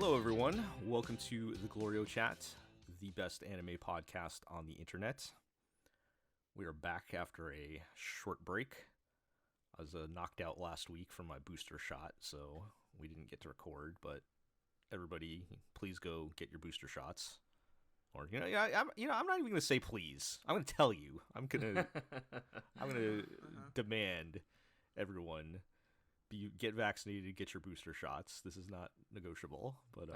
Hello, everyone. Welcome to the GLORIO Chat, the best anime podcast on the internet. We are back after a short break. I was knocked out last week from my booster shot, so we didn't get to record. But everybody, please go get your booster shots. Or I'm not even going to say please. I'm going to tell you. I'm going to demand everyone get vaccinated, get your booster shots. This is not negotiable, but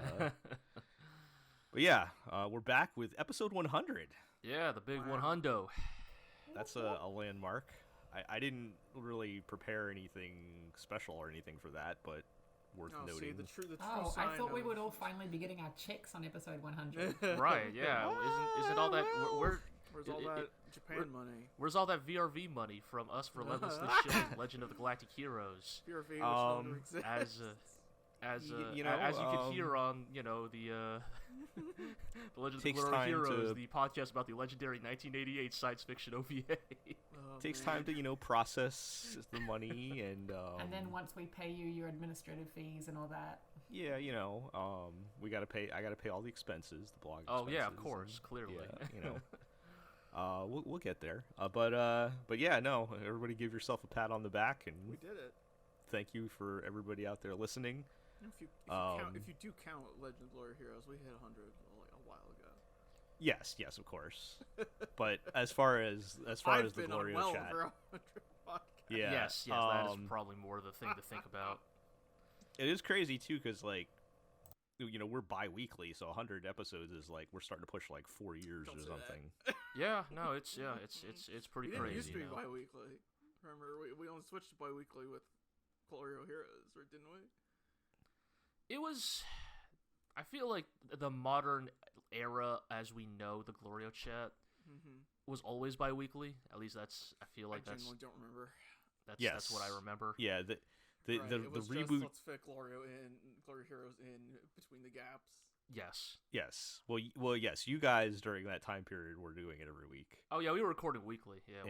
yeah, we're back with episode 100. Yeah, the big 100. That's a landmark. I didn't really prepare anything special or anything for that, but worth noting. See, the true I sign thought we of- would all finally be getting our checks on episode 100. Right, yeah. Isn't all that... Where's all that Japan money? Where's all that VRV money from us for Relentlessly Shield, Legend of the Galactic Heroes? PRV, which no longer exists. As you can hear on, the Legend of the Galactic Heroes, the podcast about the legendary 1988 science fiction OVA. Takes time to, process the money and... and then once we pay you your administrative fees and all that. Yeah, we gotta pay. I gotta pay all the expenses, the blog. Oh expenses, yeah, of course, clearly. Yeah, we'll get there. But yeah, no. Everybody, give yourself a pat on the back, and We did it. thank you for everybody out there listening. If you do count Legend of Glory Heroes, we hit 100 a while ago. Yes, of course. But as far as the GLORIO chat, over 100 podcasts. yeah, Yes, that is probably more the thing to think about. it is crazy too, because we're bi-weekly, so 100 episodes is we're starting to push 4 years Don't or say something. Yeah, no, it's pretty We didn't crazy. used to be now. bi-weekly. Remember, we only switched to bi-weekly with GLORIO Heroes, or didn't we? It was... I feel like the modern era, as we know, the GLORIO chat, was always bi-weekly. At least I feel like I that's... genuinely don't remember. That's what I remember. Yeah, the It was reboot. Just, let's fit GLORIO Heroes in between the gaps. Yes. Yes. Well, yes. You guys during that time period were doing it every week. Oh yeah, we were recording weekly. Yeah.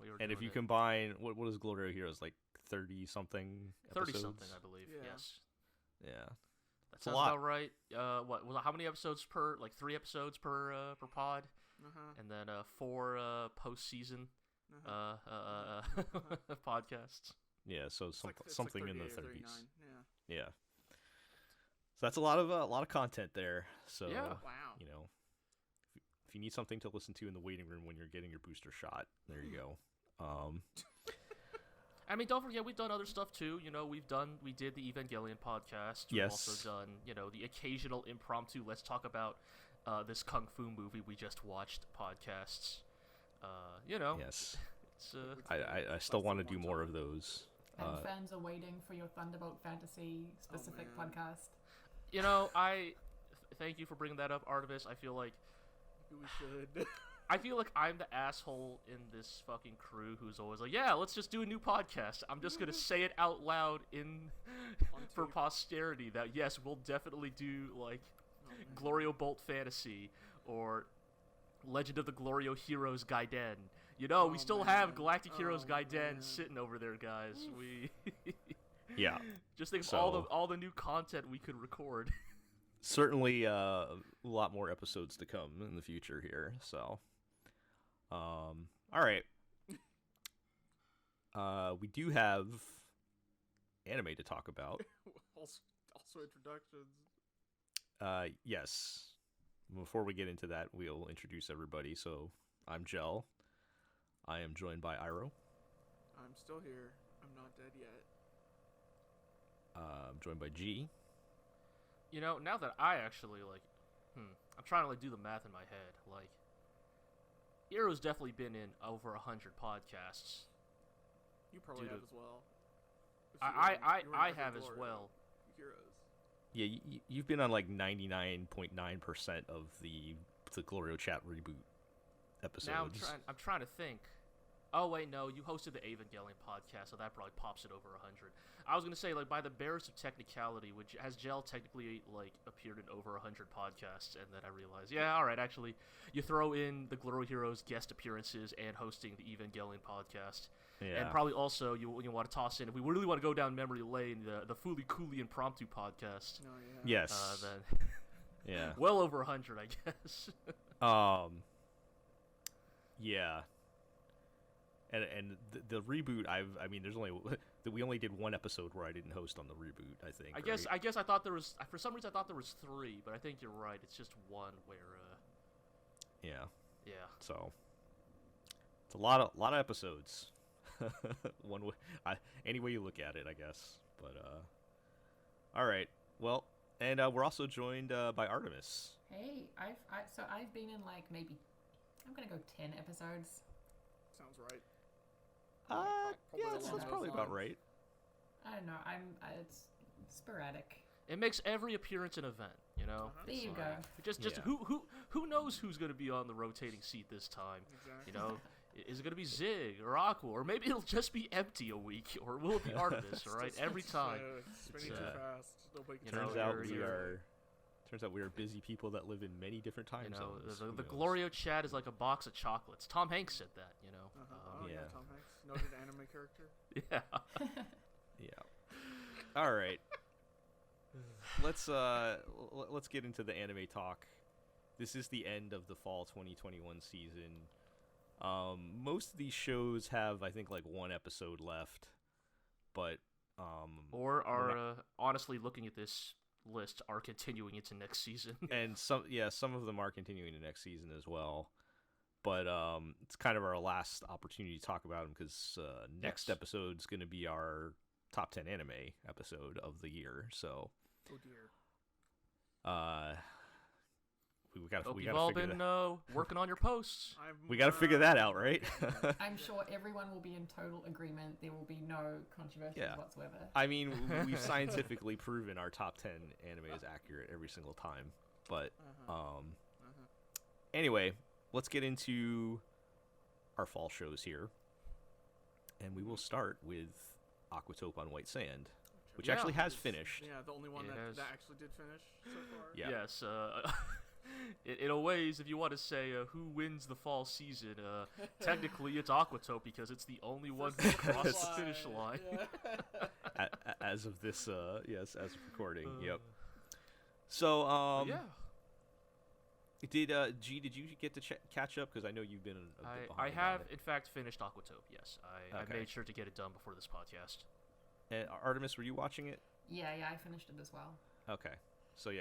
we were. And if doing you it. combine, what is GLORIO Heroes, 30 something? 30 something, I believe. Yeah. Yes. Yeah. That sounds about right. How many episodes per? 3 episodes per pod, and then 4 post-season podcasts. Yeah. So It's something in the 38, 30s. 39, Yeah. So that's a lot of content there. So Yeah. Wow. if you need something to listen to in the waiting room when you're getting your booster shot, there you go. I mean, don't forget we've done other stuff too. We did the Evangelion podcast. We've Yes. also done, the occasional impromptu let's talk about this kung fu movie we just watched podcasts. Yes. It's I still want to do more of those. And fans are waiting for your Thunderbolt Fantasy specific podcast. thank you for bringing that up, Artemis. I feel like Maybe we should. I feel like I'm the asshole in this fucking crew who's always like, yeah, let's just do a new podcast. I'm just gonna say it out loud for posterity that yes, we'll definitely do GLORIO Bolt Fantasy or Legend of the GLORIO Heroes Gaiden. We still have Galactic Heroes Gaiden sitting over there, guys. We Yeah. just think of So- all the new content we could record. Certainly a lot more episodes to come in the future here. So, all right. We do have anime to talk about. also introductions. Yes. Before we get into that, we'll introduce everybody. So, I'm Gel. I am joined by Iro. I'm still here. I'm not dead yet. I'm joined by G. Now that I actually, I'm trying to, do the math in my head. Hero's definitely been in over 100 podcasts. You probably have as well. I have as well. Heroes. Yeah, you've been on 99.9% of the GLORIO Chat reboot episodes. Now I'm trying to think. Oh wait, no, you hosted the Evangelion podcast, so that probably pops it over 100. I was gonna say, by the barest of technicality, which has Gel technically appeared in over 100 podcasts, and then I realized, yeah, all right, actually, you throw in the GLORIO Heroes guest appearances and hosting the Evangelion podcast. And probably also you want to toss in, if we really want to go down memory lane, the Fooly Cooley Impromptu podcast. Oh, yeah. Yes. Then Yeah. well over 100, I guess. Yeah. And the reboot, there's only we only did one episode where I didn't host on the reboot. I think. I guess I thought there was, for some reason I thought there was 3, but I think you're right. It's just one where. Yeah. Yeah. So it's a lot of episodes. One way, any way you look at it, I guess. But all right. Well, and we're also joined by Artemis. Hey, I've been in like maybe I'm gonna go 10 episodes. Sounds right. Yeah, that's probably about right. I don't know. It's sporadic. It makes every appearance an event, you know. There you go. Just who knows who's going to be on the rotating seat this time? Exactly. You know, is it going to be Zig or Aqua, or maybe it'll just be empty a week, or will it be Artemis? All right, every time. It's spinning too fast. Nobody can You know, Turns out we are busy people that live in many different time zones. The GLORIO chat is like a box of chocolates. Tom Hanks said that, you know. Yeah, Tom Hanks, noted anime character. Yeah. Yeah. All right. Let's get into the anime talk. This is the end of the fall 2021 season. Most of these shows have, I think, like one episode left, but or are honestly, looking at this list, are continuing into next season. And some of them are continuing to next season as well. But it's kind of our last opportunity to talk about them, because next episode's going to be our top 10 anime episode of the year. So, oh dear. We got to you've all been working on your posts. We got to figure that out, right? I'm sure everyone will be in total agreement. There will be no controversy whatsoever. I mean, we've scientifically proven our top 10 anime is accurate every single time. But anyway, let's get into our fall shows here. And we will start with Aquatope on White Sand, which actually has finished. Yeah, the only one that actually did finish so far. Yeah. Yes. In a ways, if you want to say who wins the fall season, technically it's Aquatope, because it's the only one who crossed the finish line. Yeah. As of this, as of recording, yep. So, did you get to catch up? Because I know you've been a bit behind. I have, in fact, finished Aquatope. Yes, I made sure to get it done before this podcast. And Artemis, were you watching it? Yeah, I finished it as well. Okay, so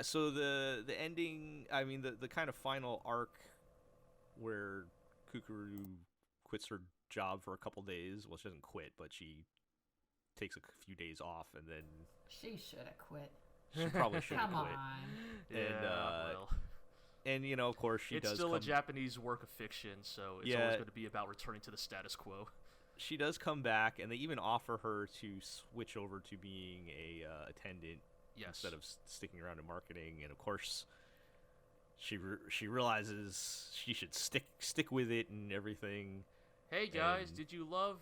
so the ending, I mean, the kind of final arc where Kukuru quits her job for a couple days. Well, she doesn't quit, but she takes a few days off, and then she should have quit. She probably should have quit. Come on. And you know, of course, it's still a Japanese work of fiction, so it's always going to be about returning to the status quo. She does come back, and they even offer her to switch over to being a attendant. Yes. Instead of sticking around in marketing, and of course, she realizes she should stick with it and everything. Hey guys, did you love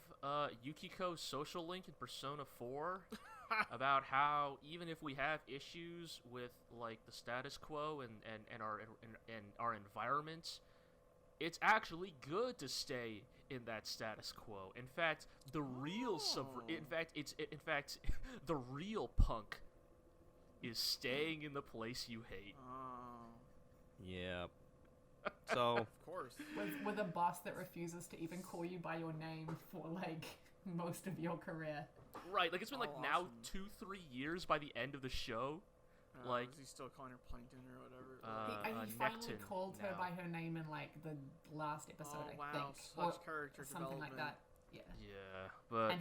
Yukiko's social link in Persona 4 about how even if we have issues with like the status quo and our environment, it's actually good to stay in that status quo. In fact, the real the real punk is staying in the place you hate. Yeah. So of course, with a boss that refuses to even call you by your name for like most of your career. Right, like it's been like now awesome. 2-3 years by the end of the show. Like, is he still calling her Plankton or whatever? He finally called her by her name in like the last episode, I think. Such character something development. like that. Yeah. Yeah, but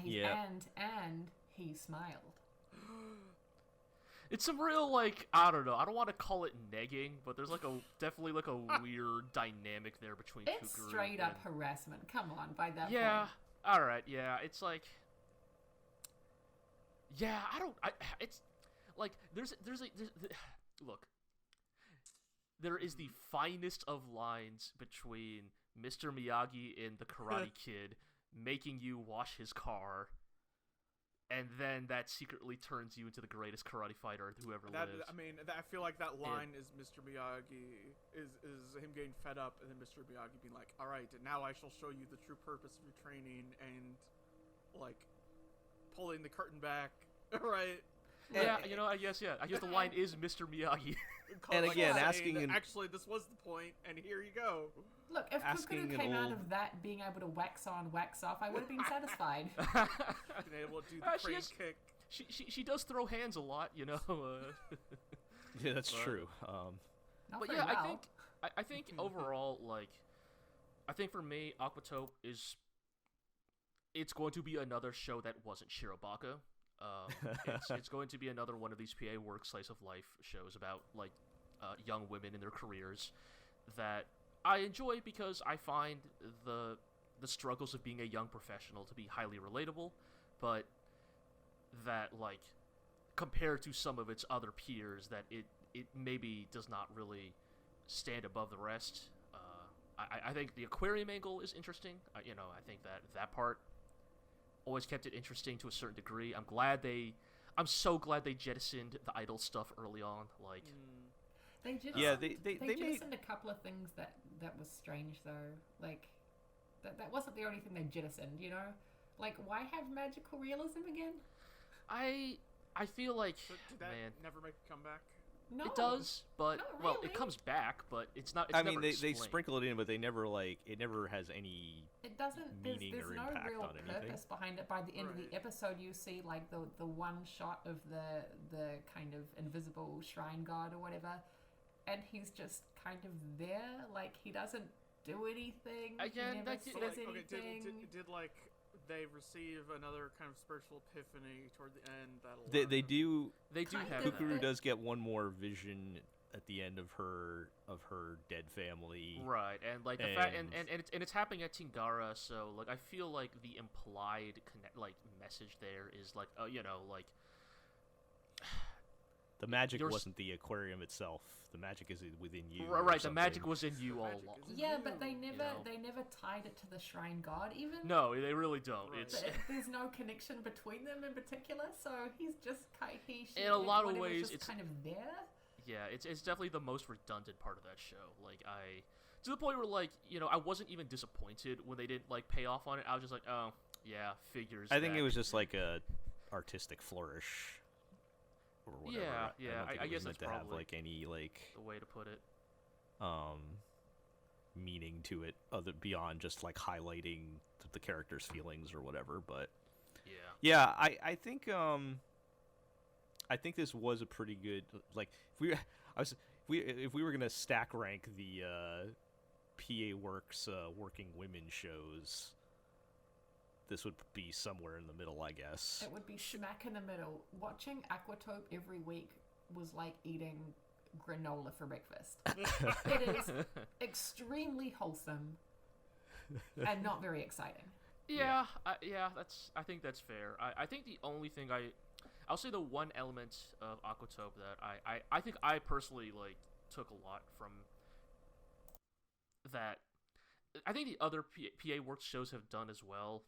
and he smiled. It's some real, like, I don't know, I don't want to call it negging, but there's like definitely like a weird dynamic there between Kukuru. It's straight up harassment. Come on, by that point. Yeah, alright, yeah, it's like, yeah, it's like, look, there is the finest of lines between Mr. Miyagi in The Karate Kid making you wash his car and then that secretly turns you into the greatest karate fighter who ever lived. I mean, I feel like that line is Mr. Miyagi, is him getting fed up, and then Mr. Miyagi being like, "All right, now I shall show you the true purpose of your training," and like pulling the curtain back, right? Yeah, I guess the line is Mr. Miyagi. And again, asking actually, this was the point, and here you go. Look, if Kukuru came out of that being able to wax on, wax off, I would have been satisfied. Being able to do the crane kick. She does throw hands a lot, Yeah, that's true. But yeah, well. I think overall, like, I think for me, Aquatope it's going to be another show that wasn't Shirobaka. It's going to be another one of these PA work slice of life shows about like young women in their careers that I enjoy because I find the struggles of being a young professional to be highly relatable, but that like compared to some of its other peers that it maybe does not really stand above the rest. I think the aquarium angle is interesting. I think that part always kept it interesting to a certain degree. I'm so glad they jettisoned the idol stuff early on. Like, they jettisoned a couple of things that was strange though. Like, that wasn't the only thing they jettisoned. Like, why have magical realism again? I feel like did that never make a comeback? No, it does, but really. It comes back, but it's not. It's I mean, never they sprinkle it in, but they never it never has any. It doesn't. Meaning there's or no impact real on anything. purpose behind it. By the end of the episode, you see like the one shot of the kind of invisible shrine god or whatever, and he's just kind of there. Like, he doesn't do anything. Again, he never says okay, anything. did like they receive another kind of spiritual epiphany toward the end? They do. They do have. Kukuru does get one more vision at the end of her dead family, right? And like the fact, and it's happening at Tingara, so like I feel like the implied message there is like like the magic wasn't the aquarium itself. The magic is within you. Right, the magic was in you all along. Yeah, but they never tied it to the shrine god even. No, they really don't. Right. There's no connection between them in particular, so he's just in a lot of ways it's kind of there. Yeah, it's definitely the most redundant part of that show. Like, to the point where like I wasn't even disappointed when they didn't like pay off on it. I was just like, oh yeah, figures. I think it was just like a artistic flourish. Or whatever. Yeah. I guess that's meant to probably have like any like the way to put it. Meaning to it other beyond just like highlighting the character's feelings or whatever. But yeah, I think this was a pretty good like if we were gonna stack rank the PA Works working women shows. This would be somewhere in the middle, I guess. It would be smack in the middle. Watching Aquatope every week was like eating granola for breakfast. It is extremely wholesome and not very exciting. Yeah, I think that's fair. I think the only thing I'll say the one element of Aquatope that I think I personally like took a lot from that. I think the other PA Works shows have done as well.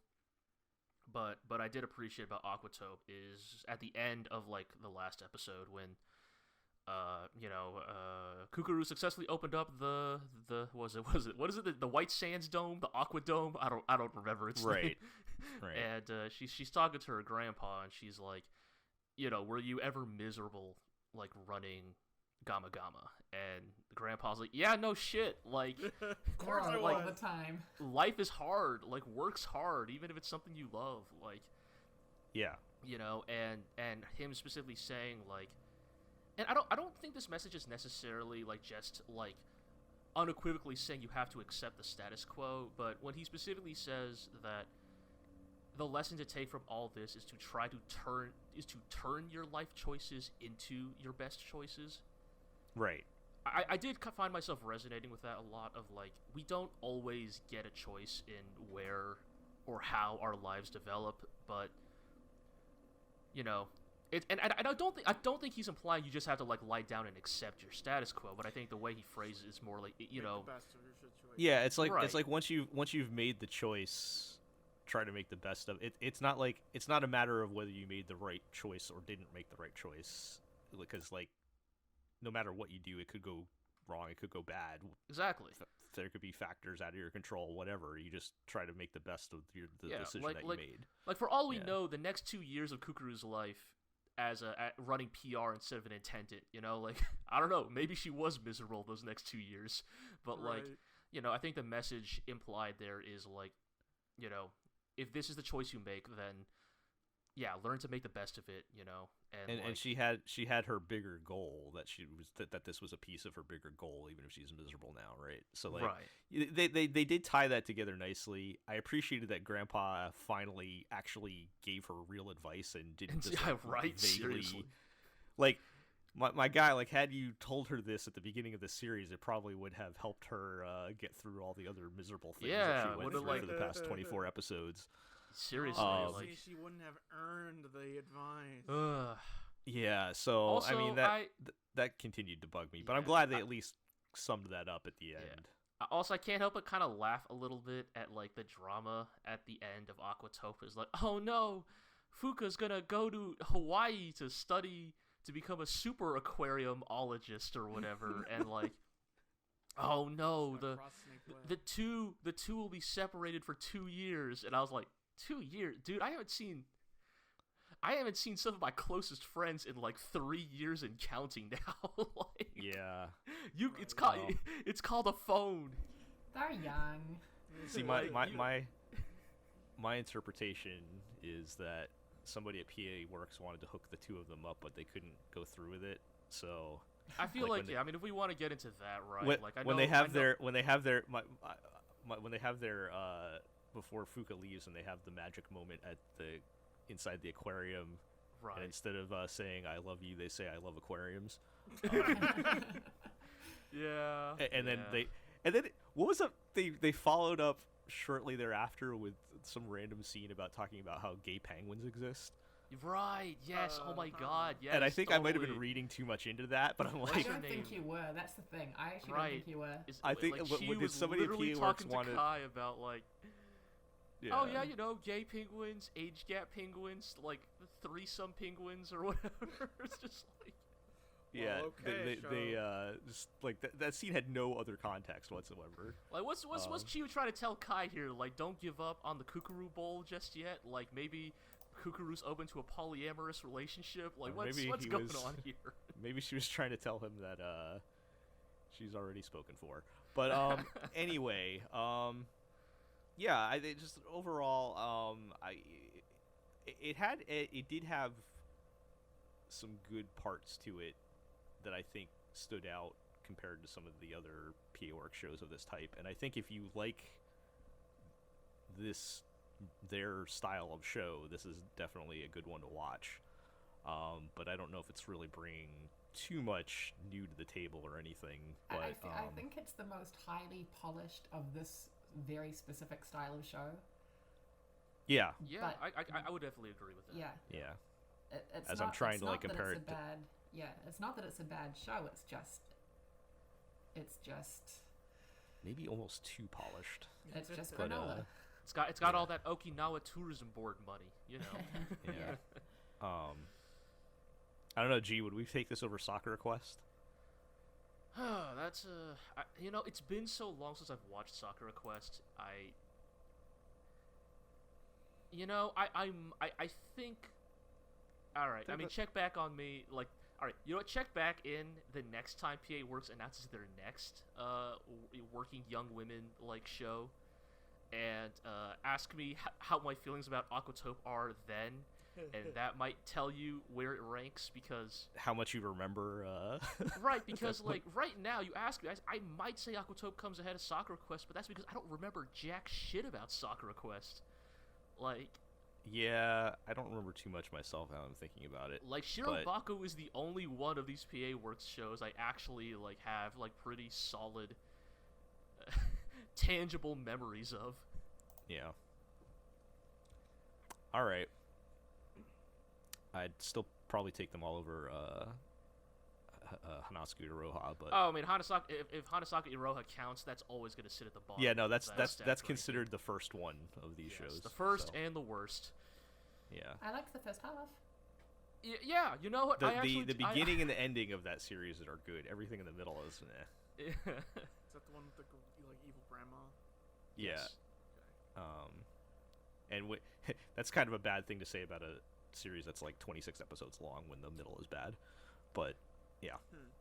But I did appreciate about Aquatope is at the end of like the last episode when Kukuru successfully opened up the what is it the White Sands Dome, the Aqua Dome, I don't remember its name. Right. And she's talking to her grandpa and she's like, were you ever miserable like running Gama Gama? And the grandpa's like, yeah, no shit, like of course I was. All the time. Life is hard, like work's hard, even if it's something you love, like and him specifically saying like, and I don't think this message is necessarily like just like unequivocally saying you have to accept the status quo, but when he specifically says that the lesson to take from all this is to try to turn your life choices into your best choices. Right. I did find myself resonating with that a lot of like, we don't always get a choice in where or how our lives develop, but and I don't think he's implying you just have to like lie down and accept your status quo, but I think the way he phrases it's more like Make the best of your situation. Yeah, it's like right. It's like once you've made the choice, try to make the best of it. It's not like it's not a matter of whether you made the right choice or didn't make the right choice, because like no matter what you do, it could go wrong, it could go bad. Exactly. There could be factors out of your control, whatever. You just try to make the best of the decision that you made. Like for all we know, the next 2 years of Kukuru's life as at running PR instead of an intendant, you know, like I don't know, maybe she was miserable those next 2 years, but like, you know, I think the message implied there is like, you know, if this is the choice you make, then yeah, learn to make the best of it, you know. And she had her bigger goal that this was a piece of her bigger goal, even if she's miserable now, right? So like, they did tie that together nicely. I appreciated that Grandpa finally actually gave her real advice and didn't just vaguely, seriously. Like my guy, like had you told her this at the beginning of the series, it probably would have helped her get through all the other miserable things that she went through for the past 24 episodes. Seriously, like she wouldn't have earned the advice. Yeah, so also, I mean that continued to bug me, but I'm glad they at least summed that up at the end. Also, I can't help but kind of laugh a little bit at like the drama at the end of Aquatope. Is like, oh no, Fuka's gonna go to Hawaii to study to become a super aquariumologist or whatever, and like, oh no, the two will be separated for 2 years, and I was like, 2 years, dude. I haven't seen some of my closest friends in like 3 years and counting now. Like, yeah, it's called a phone. They're young. See, my interpretation is that somebody at PA Works wanted to hook the two of them up, but they couldn't go through with it. So I feel like I mean, if we want to get into that, right? When they have their before Fuka leaves and they have the magic moment at inside the aquarium, right? And instead of saying "I love you," they say "I love aquariums." Yeah. And then what was up? They followed up shortly thereafter with some random scene about talking about how gay penguins exist. Right. Yes. Oh my God. Yes. And I think I might have been reading too much into that, but I'm like, I don't think you were. That's the thing. I actually don't think you were. I think like, did somebody at PA Works wanted Kai about like, oh yeah, you know, gay penguins, age gap penguins, like threesome penguins or whatever. It's just like, yeah, well, okay, they just like that scene had no other context whatsoever. Like, what's Chiyu trying to tell Kai here? Like, don't give up on the Kukuru Bowl just yet. Like, maybe Kukuru's open to a polyamorous relationship. Like, what's going on here? Maybe she was trying to tell him that she's already spoken for. But anyway, yeah, just overall, it did have some good parts to it that I think stood out compared to some of the other PA Works shows of this type. And I think if you like their style of show, this is definitely a good one to watch. But I don't know if it's really bringing too much new to the table or anything. But I think it's the most highly polished of this very specific style of show. Yeah. Yeah, I would definitely agree with that. Yeah. Yeah. It's I'm trying to like compare it to... it's not that it's a bad show, it's just maybe almost too polished. It's just granola. It's got all that Okinawa tourism board money, you know. Yeah. I don't know, G, would we take this over Sakura Quest? That's you know, it's been so long since I've watched Sakura Quest. I think. All right. I mean, check back on me. Like, all right. You know what? Check back in the next time PA Works announces their next working young women like show, and ask me how my feelings about Aquatope are then. And that might tell you where it ranks, because how much you remember. Right, because like right now you ask me, I might say Aquatope comes ahead of Sakura Quest, but that's because I don't remember jack shit about Sakura Quest. Like, yeah, I don't remember too much myself how I'm thinking about it. Like, Shirobako is the only one of these PA Works shows I actually like have like pretty solid tangible memories of. Yeah. All right. I'd still probably take them all over Hanasaku Iroha, but Oh, I mean, if Hanasaka Iroha counts, that's always going to sit at the bottom. yeah, no, of that's that stat ranking. considered the first one of these Yes, shows. the first so, and the worst. yeah. I liked the first half. Yeah, you know what? The beginning and the ending of that series are good. Everything in the middle is eh. Is that the one with the like evil grandma? Yeah. Yes. And that's kind of a bad thing to say about a series that's like 26 episodes long when the middle is bad. But yeah.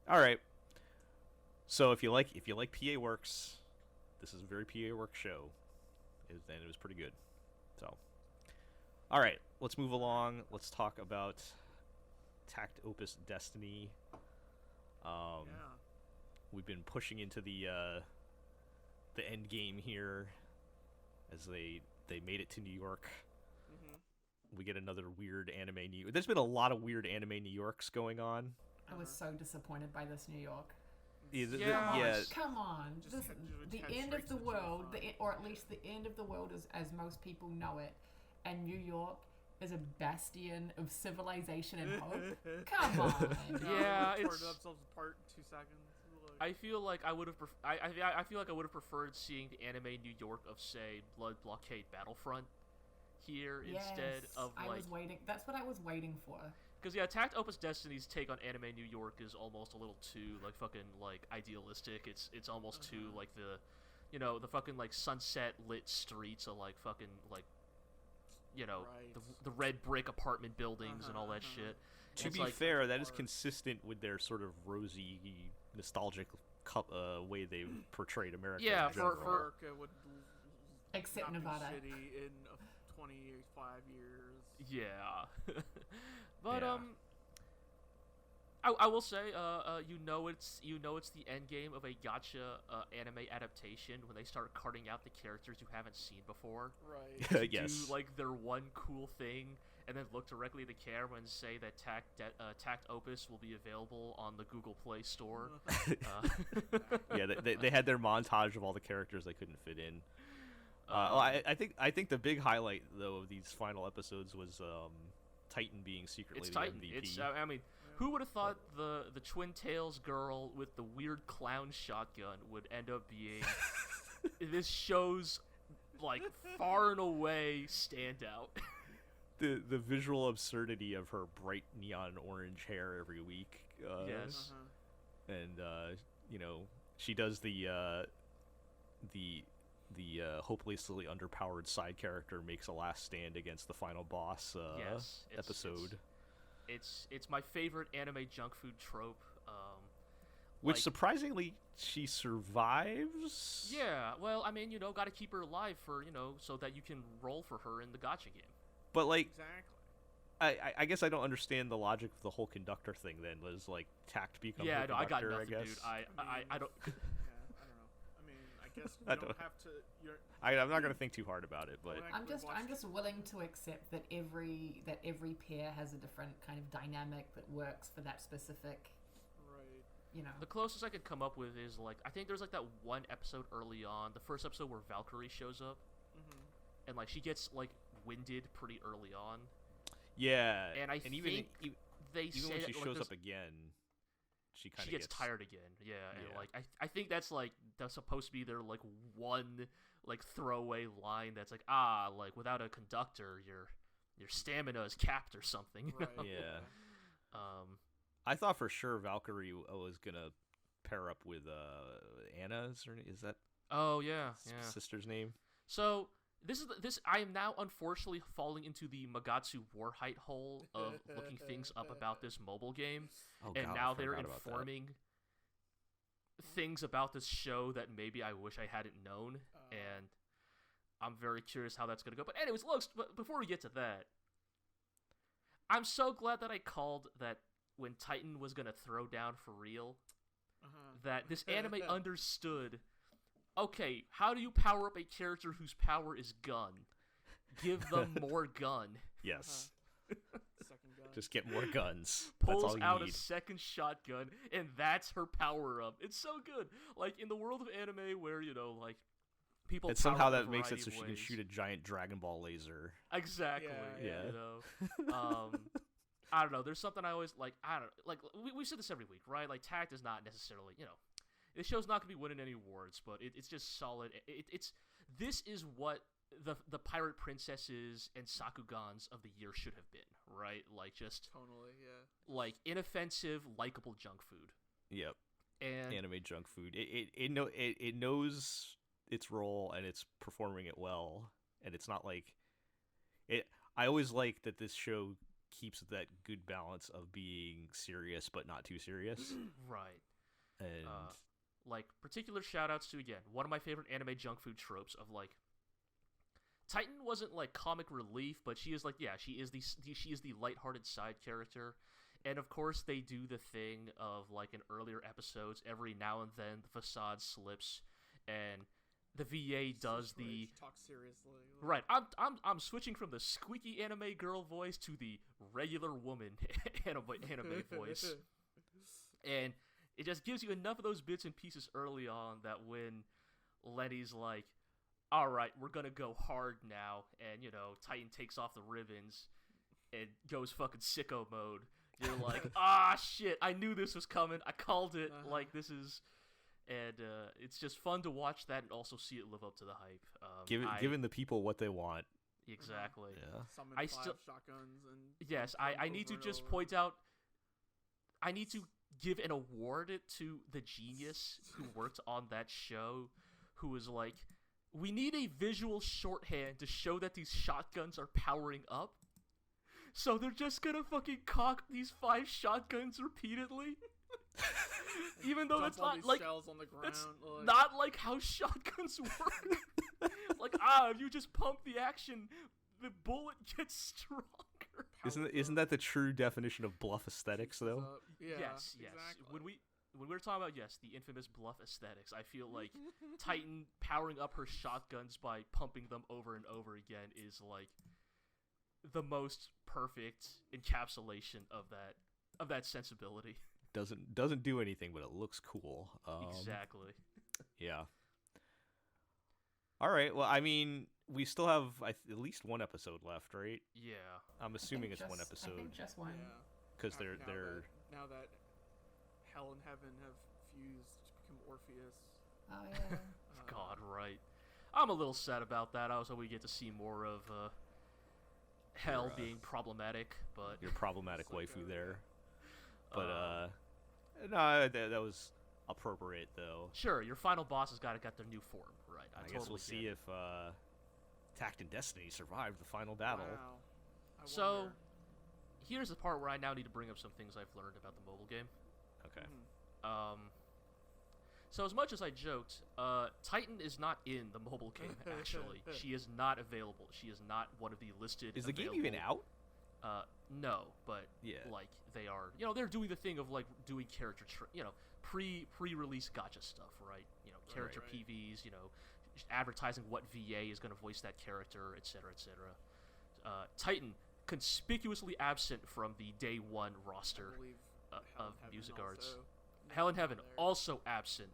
All right. So if you like PA Works, this is a very PA Works show, and it was pretty good. So, all right, let's move along. Let's talk about Takt op.destiny. We've been pushing into the end game here, as they made it to New York. We get another weird anime There's been a lot of weird anime New Yorks going on. I was so disappointed by this New York. Yeah. Come on. Just The head end of straight the to world, July. or at least the end of the world as most people know it, and New York is a bastion of civilization and hope. Come on. Yeah, they tore it's- themselves apart in 2 seconds. I feel like I would have. I feel like I would have preferred seeing the anime New York of, say, Blood Blockade Battlefront here instead of I like. was waiting. That's what I was waiting for. Because yeah, Takt op.destiny's take on anime New York is almost a little too like fucking like idealistic. It's almost too like the fucking like sunset lit streets of like fucking like the red brick apartment buildings and all that shit. To It's be like- fair, that is consistent with their sort of rosy, nostalgic way they portrayed America. Yeah, in for- general. America would Except not be Nevada. shitty in 25 years. Yeah, but Yeah. I will say, it's the end game of a gacha anime adaptation when they start carting out the characters you haven't seen before. Right. Yes. Do like their one cool thing, and then look directly at the camera and say that Takt Opus will be available on the Google Play Store. Yeah, they had their montage of all the characters they couldn't fit in. I think the big highlight though of these final episodes was Titan being secretly It's the Titan. MVP. It's I mean, who would have thought the Twin Tails girl with the weird clown shotgun would end up being this show's like far and away standout. The visual absurdity of her bright neon orange hair every week. Yes. And she does the hopelessly underpowered side character makes a last stand against the final boss Yes, episode. It's my favorite anime junk food trope. Which like- surprisingly she survives. Yeah, well, I mean, got to keep her alive for so that you can roll for her in the gacha game. But like, Exactly. I guess I don't understand the logic of the whole conductor thing. Then was like Takt become Yeah, her no, I got conductor, nothing, I dude. guess. I don't. Yeah, I don't know. I mean, I guess you I don't don't- have to. I'm not gonna think too hard about it, but I'm just willing to accept that every pair has a different kind of dynamic that works for that specific, Right. The closest I could come up with is like I think there's like that one episode early on, the first episode where Valkyrie shows up, and like she gets like winded pretty early on. yeah. And I even think they even say when that, she like, shows there's- up again, she kind she of gets tired again. Yeah, and Yeah. like I think that's supposed to be their like one like throwaway line that's like like without a conductor your stamina is capped or something. You Right. know? Yeah. I I thought for sure Valkyrie was gonna pair up with Anna. Is that Oh yeah, yeah. sister's name? So this I am now unfortunately falling into the Magatsu Warhite hole of looking things up about this mobile game, Oh, and God, now I they're forgot about that. informing things about this show that maybe I wish I hadn't known, and I'm very curious how that's gonna go. But anyways, but before we get to that, I'm so glad that I called that when Titan was gonna throw down for real. That this anime understood. Okay, how do you power up a character whose power is gun? Give them more gun. Yes. Second gun. Just get more guns. That's all Pulls you out need. a second shotgun, and that's her power up. It's so good. Like in the world of anime, where like people. And somehow power up a that makes it variety so of she can ways. shoot a giant Dragon Ball laser. Exactly. Yeah, yeah. You know. I don't know. There's something I always like. I don't like. We said this every week, right? Like Takt is not necessarily, this show's not gonna be winning any awards, but it's just solid. This is what the pirate princesses and Sakugans of the year should have been, right? Like just Totally, yeah. like inoffensive, likable junk food. Yep. And Anime junk food. It knows its role and it's performing it well, and it's not like it. I always like that this show keeps that good balance of being serious but not too serious. right. And Like particular shout outs to, again, one of my favorite anime junk food tropes of like Titan wasn't like comic relief, but she is like, yeah, she is the lighthearted side character. And of course they do the thing of like in earlier episodes, every now and then the facade slips and the VA does the talk seriously. right. I'm switching from the squeaky anime girl voice to the regular woman anime voice. And it just gives you enough of those bits and pieces early on that when Lenny's like, all right, we're going to go hard now. And, Titan takes off the ribbons and goes fucking sicko mode. You're like, shit, I knew this was coming. I called it. Like, this is... And it's just fun to watch that and also see it live up to the hype. Giving the people what they want. Exactly. Yeah. Summon I 5 still- shotguns and... Yes, I need to just point out... I need to give an award to the genius who worked on that show, who was like, we need a visual shorthand to show that these shotguns are powering up. So they're just gonna fucking cock these 5 shotguns repeatedly. Even though Dump that's all not these like shells on the ground, that's like... not like how shotguns work. Like if you just pump the action, the bullet gets stronger. Isn't that the true definition of bluff aesthetics though? Yeah, yes. exactly. When we were talking about the infamous bluff aesthetics, I feel like Titan powering up her shotguns by pumping them over and over again is like the most perfect encapsulation of that sensibility. Doesn't do anything, but it looks cool. Exactly. Yeah. All right. Well, I mean, we still have at least one episode left, right? Yeah. I'm assuming it's one episode. I think just one. Because they're now that hell and heaven have fused to become Orpheus. Oh yeah. God, right. I'm a little sad about that. I was hoping we get to see more of hell being problematic, but your problematic Psycho, waifu there. yeah. But no, that was appropriate though. Sure, your final boss has got their new form, right? I totally guess we'll see get it. if Takt and Destiny survived the final battle. Wow. I So, wonder. here's the part where I now need to bring up some things I've learned about the mobile game. Okay. So as much as I joked, Titan is not in the mobile game, actually. She is not available. She is not one of the listed Is the game even out? No, but, Yeah. like, they are, they're doing the thing of, like, doing character, pre-release gacha stuff, right? Character Right. PVs, advertising what VA is going to voice that character, etc., etc. Titan, conspicuously absent from the day one roster I believe of Hell and Heaven music arts. also Hell and Heaven there. also absent.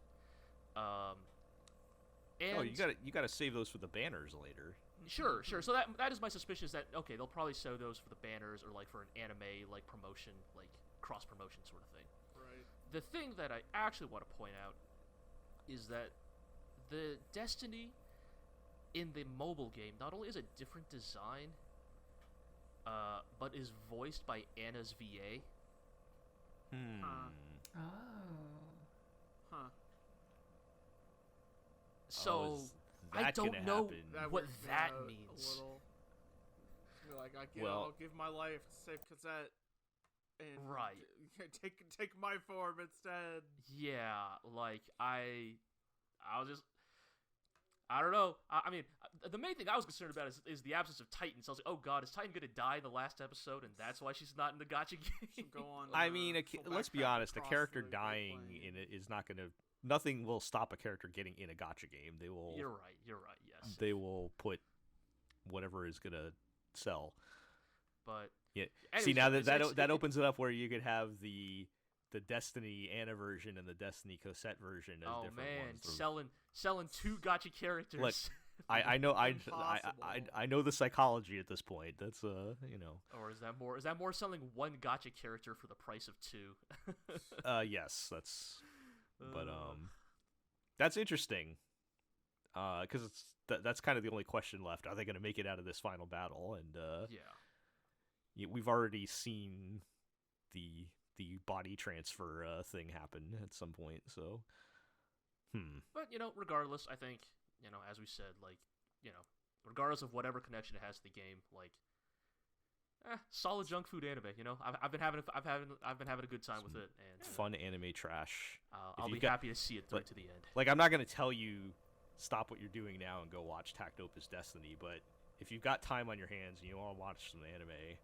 And Oh, you gotta save those for the banners later. Sure. So that is my suspicion, is that okay, they'll probably show those for the banners or like for an anime like promotion, like cross promotion sort of thing. Right. The thing that I actually want to point out is that the Destiny in the mobile game not only is a different design, but is voiced by Anna's VA. Oh. Huh. So is I that don't gonna know happen? That what weirds me that out a means. little. Be like, Well- I'll give my life to save Cassette, and Right. take my form instead. Yeah, like I was just, I don't know. I mean, the main thing I was concerned about is the absence of Titan. So I was like, oh god, is Titan gonna die in the last episode, and that's why she's not in the gacha game? She'll go on. I mean, she'll let's be backtrack honest. A across character the dying plane. in it is not gonna. Nothing will stop a character getting in a gacha game. They will. You're right. Yes. They will put whatever is gonna sell. But Yeah. anyways, See, now it's- that opens it up where you could have the Destiny Anna version and the Destiny Cosette version as oh different man, ones. selling 2 gacha characters. Look, I know Impossible. I know the psychology at this point. That's you know. Or is that more selling one gotcha character for the price of two? Yes, that's. But that's interesting. Because that's kind of the only question left. Are they going to make it out of this final battle? And we've already seen the body transfer thing happen at some point. So, But regardless, I think as we said, like regardless of whatever connection it has to the game, like solid junk food anime. I've been having a good time with it, and fun anime trash. I'll be happy to see it through to the end. Like, I'm not going to tell you stop what you're doing now and go watch Takt, Destiny, but if you've got time on your hands and you want to watch some anime,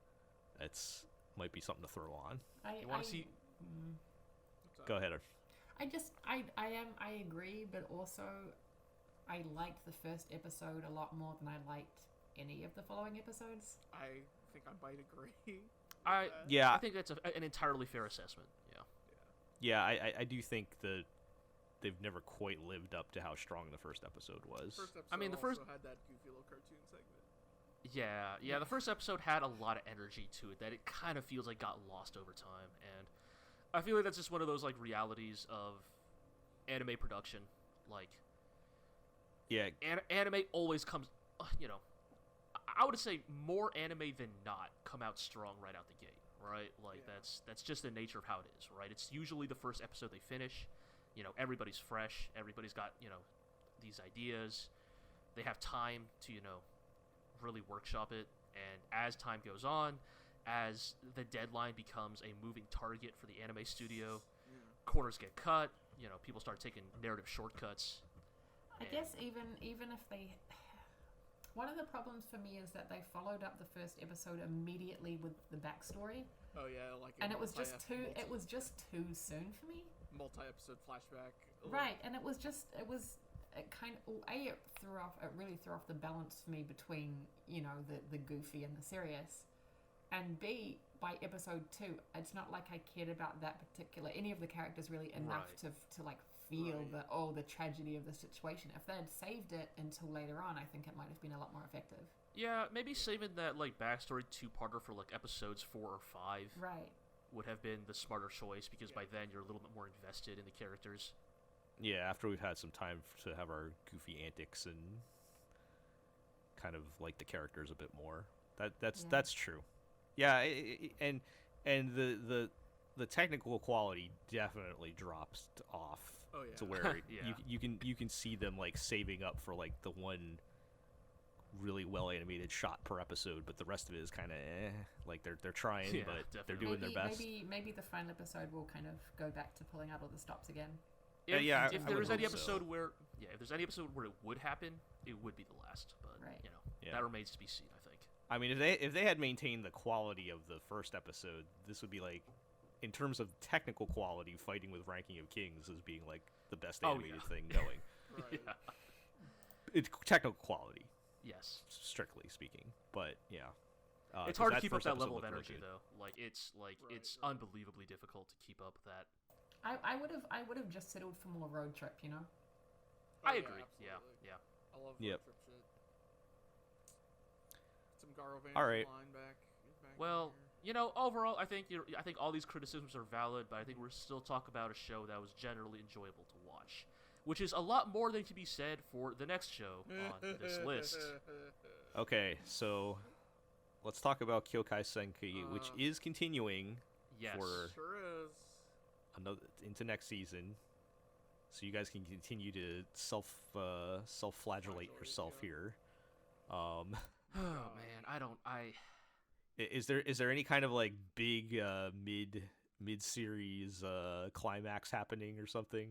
that's might be something to throw on. You want to see? Go ahead. I agree, but also I liked the first episode a lot more than I liked any of the following episodes. I think I might agree. I think that's an entirely fair assessment. Yeah, I do think that they've never quite lived up to how strong the first episode was. The first also had that goofy little cartoon segment. Yeah. The first episode had a lot of energy to it that it kind of feels like got lost over time, and I feel like that's just one of those like realities of anime production. Like, anime always comes. I would say more anime than not come out strong right out the gate, right? Like that's just the nature of how it is, right? It's usually the first episode they finish. Everybody's fresh. Everybody's got these ideas. They have time to really workshop it. And as time goes on, as the deadline becomes a moving target for the anime studio, corners get cut. People start taking narrative shortcuts. I guess even if they, one of the problems for me is that they followed up the first episode immediately with the backstory. Oh yeah, and it was just too soon for me. Multi-episode flashback. Right, and it really threw off the balance for me between the goofy and the serious, and B, by episode 2, it's not like I cared about any of the characters really enough to like feel the tragedy of the situation. If they had saved it until later on, I think it might have been a lot more effective. Yeah, maybe saving that like backstory 2-parter for like episodes 4 or 5. Right. Would have been the smarter choice, because by then you're a little bit more invested in the characters. Yeah, after we've had some time to have our goofy antics and kind of like the characters a bit more. That's true. Yeah, and the technical quality definitely drops off to where you can see them like saving up for like the one really well animated shot per episode, but the rest of it is kind of like they're trying, but definitely. They're doing their best. Maybe the final episode will kind of go back to pulling out all the stops again. If there's any episode where it would happen, it would be the last. But that remains to be seen, I think. I mean, if they had maintained the quality of the first episode, this would be like, in terms of technical quality, fighting with Ranking of Kings as being like the best animated thing going. It's technical quality. Yes, strictly speaking, but it's hard to keep up that level of energy though. Like it's unbelievably difficult to keep up that. I would have just settled for more road trip, I agree. Yeah. I love road trip shit. Some Garo Van line back. Well, overall, I think all these criticisms are valid, but I think we're still talking about a show that was generally enjoyable to watch, which is a lot more than can be said for the next show on this list. Okay, so let's talk about Kyoukai Senki, which is continuing for into next season. So you guys can continue to self-flagellate yourself here. Oh man, Is there any kind of like big mid-series climax happening or something?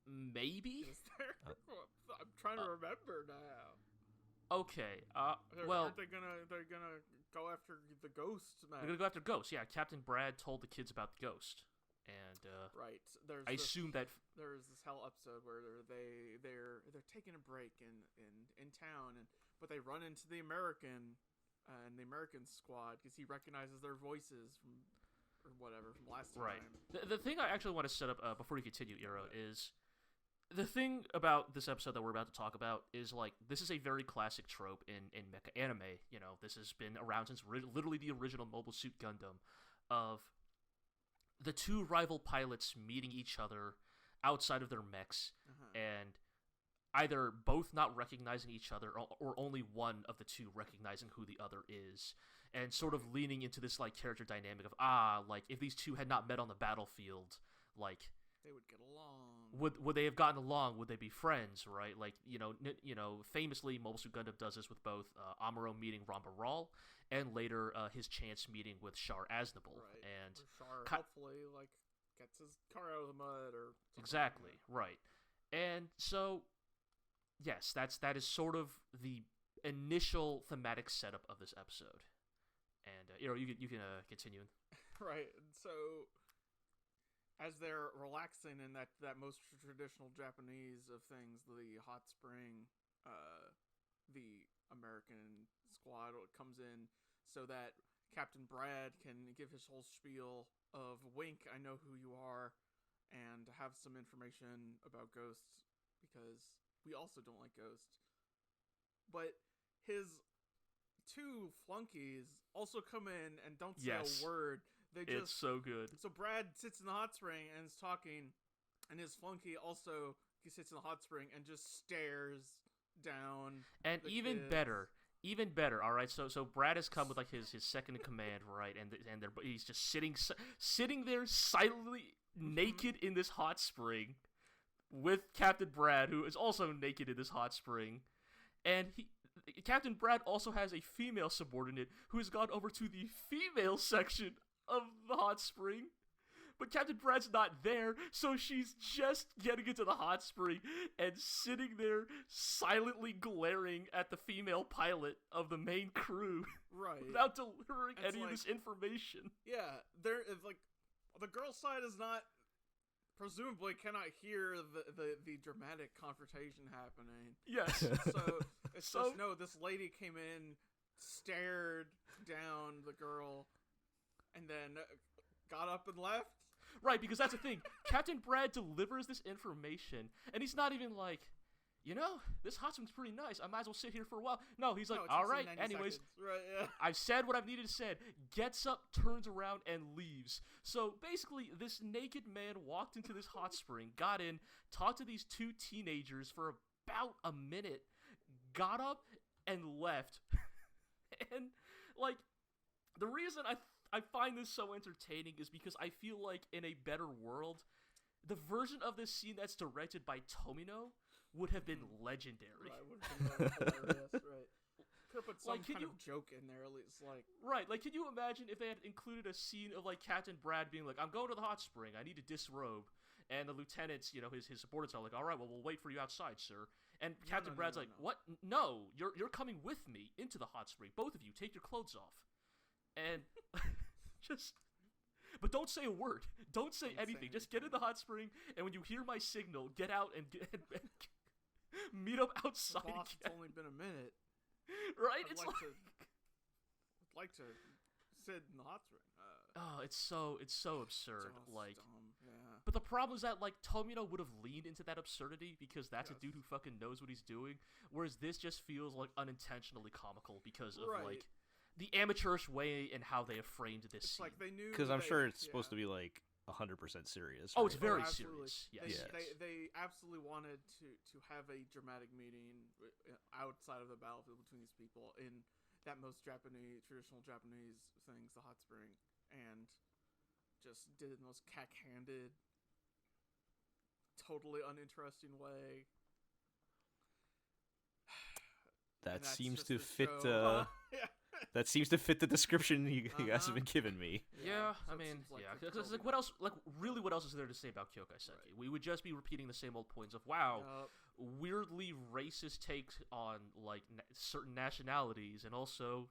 Maybe. Is there? I'm trying to remember now. Okay. They're gonna go after the ghost man. They're gonna go after ghosts. Yeah, Captain Brad told the kids about the ghost, and right. I assume that there's this hell episode where they're taking a break in town, but they run into the American squad because he recognizes their voices from last time. Right. The thing I actually want to set up before we continue, Iro, is the thing about this episode that we're about to talk about is, like, this is a very classic trope in mecha anime. You know, this has been around since literally the original Mobile Suit Gundam, of the two rival pilots meeting each other outside of their mechs, and either both not recognizing each other or only one of the two recognizing who the other is, and sort of leaning into this, like, character dynamic of, like, if these two had not met on the battlefield, like, they would get along. Would they have gotten along? Would they be friends? Right? Like, you know, famously, Mobile Suit Gundam does this with both Amuro meeting Ramba Ral, and later his chance meeting with Char Aznable. Right. And Char hopefully, like, gets his car out of the mud or something. Exactly. Right. And so, yes, that is sort of the initial thematic setup of this episode. And you can continue. Right. And so, as they're relaxing in that most traditional Japanese of things, the hot spring, the American squad comes in so that Captain Brad can give his whole spiel of "Wink, I know who you are," and have some information about ghosts, because we also don't like ghosts. But his two flunkies also come in and don't say a word. It's so good. So Brad sits in the hot spring and is talking, and his flunky also sits in the hot spring and just stares down. And even kids. better. All right. So Brad has come with, like, his second in command, right? And he's just sitting there silently naked in this hot spring with Captain Brad, who is also naked in this hot spring, and Captain Brad also has a female subordinate who has gone over to the female section of the hot spring, but Captain Brad's not there, so she's just getting into the hot spring and sitting there silently glaring at the female pilot of the main crew, right, without delivering any of this information. Yeah, there is, like, the girl side is not, presumably cannot hear the dramatic confrontation happening. Yes. So it's just, no, this lady came in, stared down the girl, and then got up and left? Right, because that's the thing. Captain Brad delivers this information, and he's not even like, you know, this hot spring's pretty nice. I might as well sit here for a while. No, he's like, all right, anyways, right, yeah. I've said what I've needed to say. Gets up, turns around, and leaves. So basically, this naked man walked into this hot spring, got in, talked to these two teenagers for about a minute, got up, and left. And, like, the reason I find this so entertaining is because I feel like in a better world, the version of this scene that's directed by Tomino would have been legendary. Right, would have been hilarious, right. Could have put some kind of joke in there, at least, like... Right, like, can you imagine if they had included a scene of, like, Captain Brad being like, I'm going to the hot spring, I need to disrobe, and the lieutenants, you know, his subordinates are like, all right, well, we'll wait for you outside, sir. And Captain Brad's like, what? No, you're coming with me into the hot spring. Both of you, take your clothes off. And but don't say a word. Don't say anything. Just get in the hot spring, and when you hear my signal, get out and meet up outside. Boss, it's only been a minute. Right? I'd like to sit in the hot spring. It's so absurd. Like, dumb. Yeah. But the problem is that, like, Tomino would have leaned into that absurdity because that's a dude who fucking knows what he's doing, whereas this just feels like unintentionally comical because of like the amateurish way in how they have framed this scene. Like they knew, because I'm sure it's supposed to be like 100% serious. Oh, it's very absolutely. serious. Yes. They absolutely wanted to have a dramatic meeting outside of the battlefield between these people in that most traditional Japanese things, the hot spring, and just did it in the most cack-handed, totally uninteresting way. That seems to fit. That seems to fit the description you guys have been giving me. Yeah, so I mean, Because like, what else? Like, really, what else is there to say about Kyoukai Senki? Right. We would just be repeating the same old points of weirdly racist takes on like certain nationalities, and also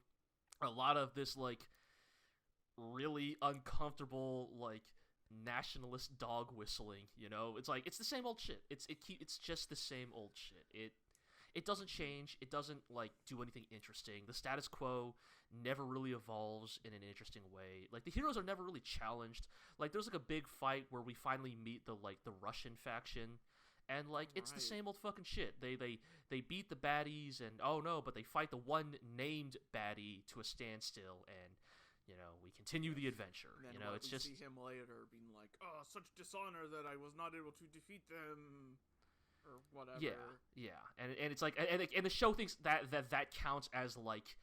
a lot of this like really uncomfortable like nationalist dog whistling. You know, it's like it's the same old shit. It's just the same old shit. It doesn't change. It doesn't, like, do anything interesting. The status quo never really evolves in an interesting way. Like, the heroes are never really challenged. Like, there's, like, a big fight where we finally meet the Russian faction, And like it's the Right. same old fucking shit. They beat the baddies, and oh no, but they fight the one named baddie to a standstill, and we continue the adventure. And then It's we just see him later being like, "Oh, such dishonor that I was not able to defeat them," or whatever. yeah, and it's like and the show thinks that counts as like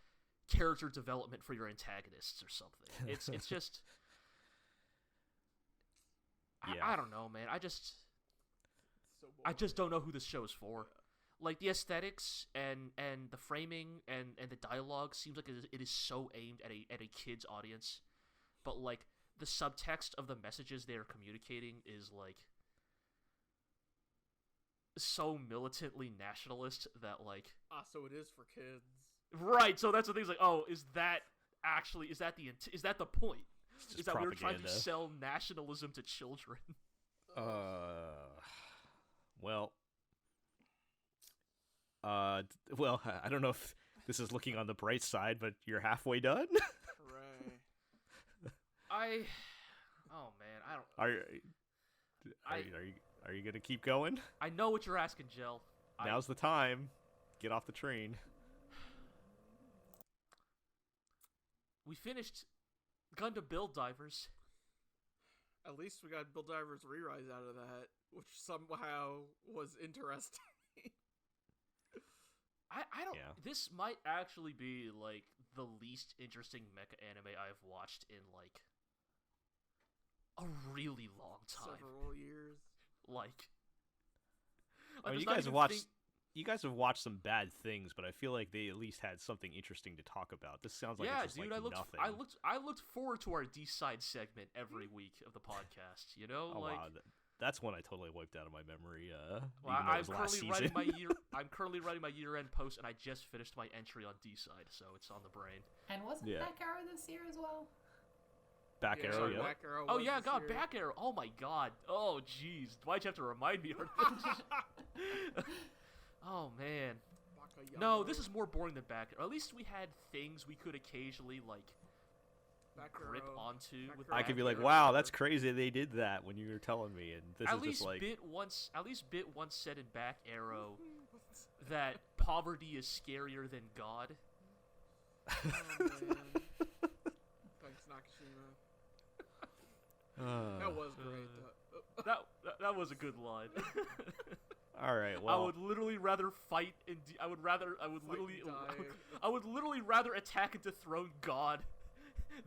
character development for your antagonists or something. It's just Yeah. I don't know, man. I just So don't know who this show is for. Like the aesthetics and the framing and the dialogue seems like it is so aimed at a kid's audience, but like the subtext of the messages they are communicating is like so militantly nationalist that like so it is for kids. right. So that's the thing. Is like, oh, is that the point? It's just Is that we were trying to propaganda. sell nationalism to children? Well, well, I don't know if this is looking on the bright side, but you're halfway done. Hooray. Oh man, I don't. Are you gonna keep going? I know what you're asking, Jill. Now's the time. Get off the train. We finished Gundam Build Divers. At least we got Bill Diver's Re-Rise out of that, which somehow was interesting. I don't. Yeah. This might actually be like the least interesting mecha anime I've watched in like a really long time. Several years. Like I mean, there's you not guys have even watched. thing- You guys have watched some bad things, but I feel like they at least had something interesting to talk about. This sounds like yeah, it's just dude. like I nothing. looked forward to our D-side segment every week of the podcast. Oh like. wow, that's one I totally wiped out of my memory. Well, even though it I'm was last currently season. writing my I'm currently writing my year-end post, and I just finished my entry on D-side, so it's on the brain. And wasn't Yeah. Back Arrow this year as well? Back Yeah, arrow, sorry, yeah. Back Arrow Oh was yeah, this God, year. Back Arrow. Oh my God. Oh jeez, why'd you have to remind me? Oh man. Bakayama. No, this is more boring than Back Arrow. At least we had things we could occasionally like Back grip Arrow. onto Back with. Arrow. I Back could be like, Arrow. wow, that's crazy they did that when you were telling me, and this At is least just like, bit once said in Back Arrow that poverty is scarier than God. Oh, man. Thanks, Nakashima. That was great. That was a good line. all right, I well, would literally rather fight and I would Fight literally and die. I would literally rather attack and dethrone God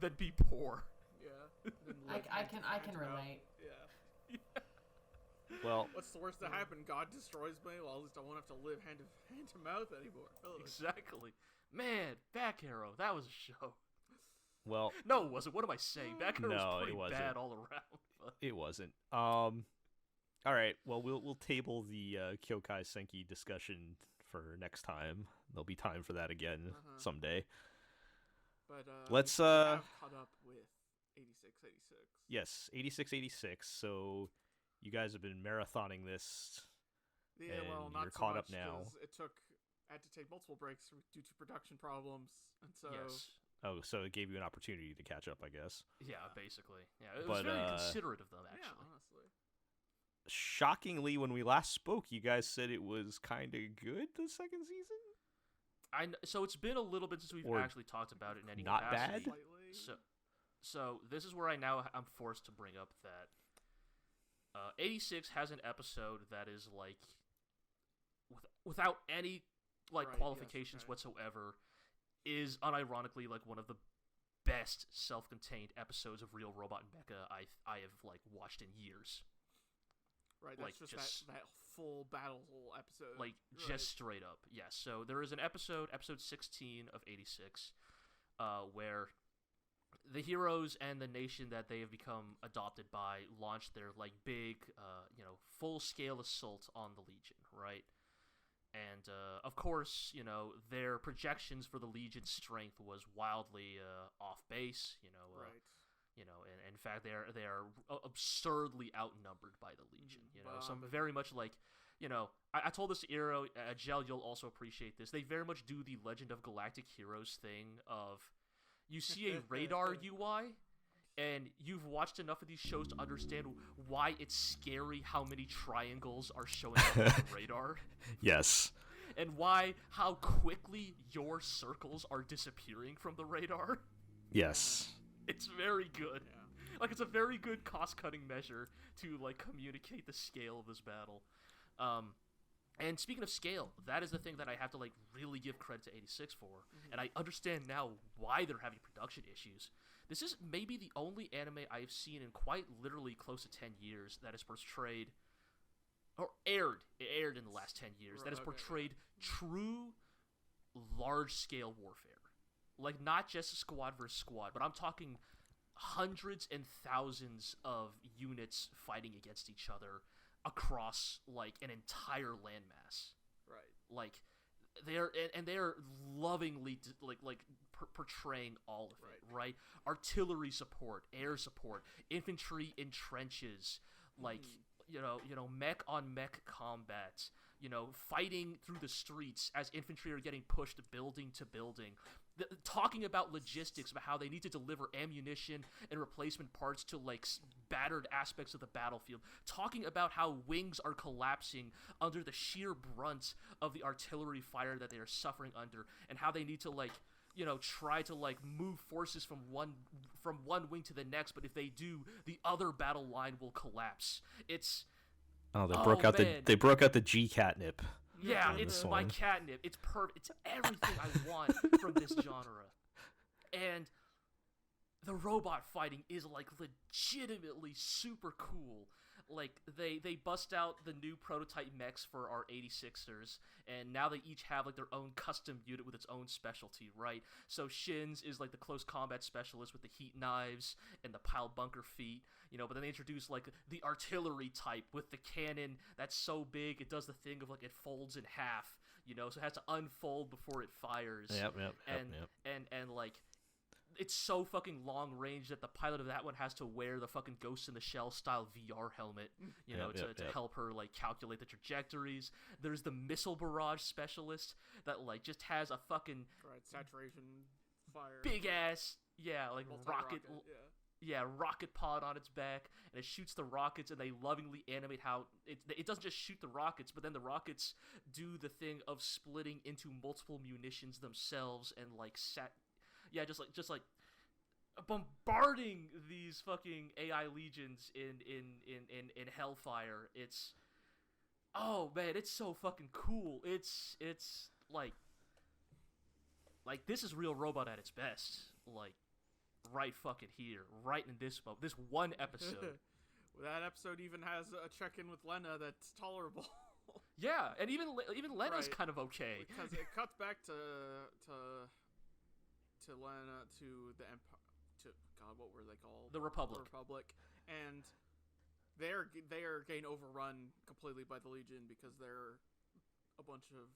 than be poor. Yeah. Then I live hand can to hand out. relate. Yeah. well, What's the worst that happened? God destroys me? Well, at least I won't have to live hand to mouth anymore. Ugh. Exactly. Man, Back Arrow, that was a show. well, No, it wasn't. What am I saying? Back Arrow No, was it pretty wasn't. bad all around. But it wasn't. All right, well, we'll table the Kyoukai Senki discussion for next time. There'll be time for that again someday. But Let's, we have caught up with 86. Yes, 86. So you guys have been marathoning this. Yeah, well, and not you're so caught much up now. 'cause I had to take multiple breaks due to production problems, and so yes. Oh, so it gave you an opportunity to catch up, I guess. Yeah, basically. Yeah, it was But, very considerate of them, yeah, actually. honestly. Shockingly, when we last spoke, you guys said it was kind of good the second season. So it's been a little bit since we've Or actually talked about it in any not capacity. bad? Slightly. So this is where I'm forced to bring up that 86 has an episode that is like without any like Right, yes, qualifications okay. whatsoever is unironically like one of the best self-contained episodes of Real Robot and Mecha I have like watched in years. Right, like, that's just- that full battle episode. Like Right. just straight up. Yes. So there is an episode 16 of 86 where the heroes and the nation that they have become adopted by launch their like big full-scale assault on the Legion, right? And of course, their projections for the Legion's strength was wildly off base, Right. And in fact, they are absurdly outnumbered by the Legion. Some Bob. very much like, I told this to Eero, Gel, you'll also appreciate this. They very much do the Legend of Galactic Heroes thing of, you see a radar UI, And you've watched enough of these shows to understand why it's scary how many triangles are showing up on the radar. Yes. And how quickly your circles are disappearing from the radar. Yes. It's very good. Yeah. Like, it's a very good cost-cutting measure to, like, communicate the scale of this battle. And speaking of scale, that is the thing that I have to, like, really give credit to 86 for. Mm-hmm. And I understand now why they're having production issues. This is maybe the only anime I've seen in quite literally close to 10 years that is portrayed, or aired in the last 10 years, that has portrayed true large-scale warfare. Like, not just squad versus squad, but I'm talking hundreds and thousands of units fighting against each other across, like, an entire landmass. Right. Like, they're lovingly, portraying all of it, right? Artillery support, air support, infantry in trenches, like, you know, mech on mech combat, you know, fighting through the streets as infantry are getting pushed building to building. Talking about logistics, about how they need to deliver ammunition and replacement parts to, like, battered aspects of the battlefield. Talking about how wings are collapsing under the sheer brunt of the artillery fire that they are suffering under, and how they need to, like, you know, try to, like, move forces from one wing to the next, but if they do, the other battle line will collapse. It's... Oh, they broke out the G catnip. Yeah, it's my catnip. It's perfect. It's everything I want from this genre. And the robot fighting is, like, legitimately super cool. Like, they bust out the new prototype mechs for our 86ers, and now they each have, like, their own custom unit with its own specialty, right? So Shin's is, like, the close combat specialist with the heat knives and the pile bunker feet, you know, but then they introduce, like, the artillery type with the cannon that's so big it does the thing of, like, it folds in half, you know, so it has to unfold before it fires. Yep. And like, it's so fucking long range that the pilot of that one has to wear the fucking Ghost in the Shell style VR helmet, you know, to help her, like, calculate the trajectories. There's the missile barrage specialist that, like, just has a fucking saturation fire, big ass, like, rocket rocket pod on its back, and it shoots the rockets, and they lovingly animate how it doesn't just shoot the rockets, but then the rockets do the thing of splitting into multiple munitions themselves, and, like, just like bombarding these fucking AI legions in Hellfire. It's, oh man, it's so fucking cool. It's like this is real robot at its best. Like, right fucking here, right in this one episode. That episode even has a check-in with Lena that's tolerable. Yeah, and even Lena's kind of okay, because it cuts back to Lena, to the Empire, to God, what were they called? The Republic. And they are getting overrun completely by the Legion because they're a bunch of,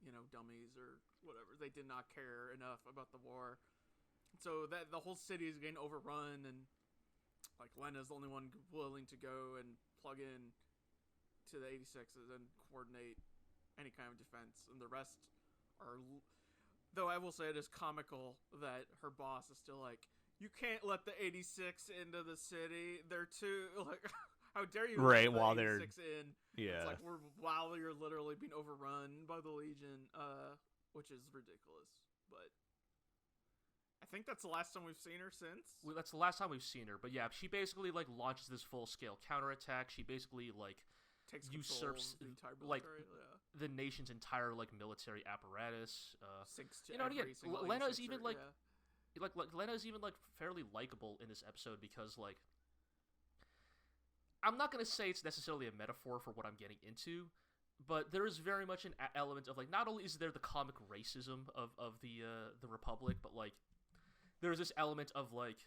you know, dummies or whatever. They did not care enough about the war, so that the whole city is getting overrun, and, like, Lena's the only one willing to go and plug in to the 86s and coordinate any kind of defense, and the rest are. Though I will say it is comical that her boss is still like, you can't let the 86 into the city. They're too, like, how dare you let while the they're 86 in? Yeah. It's like, while you're literally being overrun by the Legion, which is ridiculous. But I think that's the last time we've seen her since. Well, that's the last time we've seen her. But yeah, she basically, like, launches this full-scale counterattack. She basically, like, usurps the entire like military, the nation's entire, like, military apparatus. Sinks to, you know, and again, Lena is even like Lena is even, like, fairly likable in this episode because, like, I'm not gonna say it's necessarily a metaphor for what I'm getting into, but there is very much an element of, like, not only is there the comic racism of the Republic, but, like, there's this element of, like,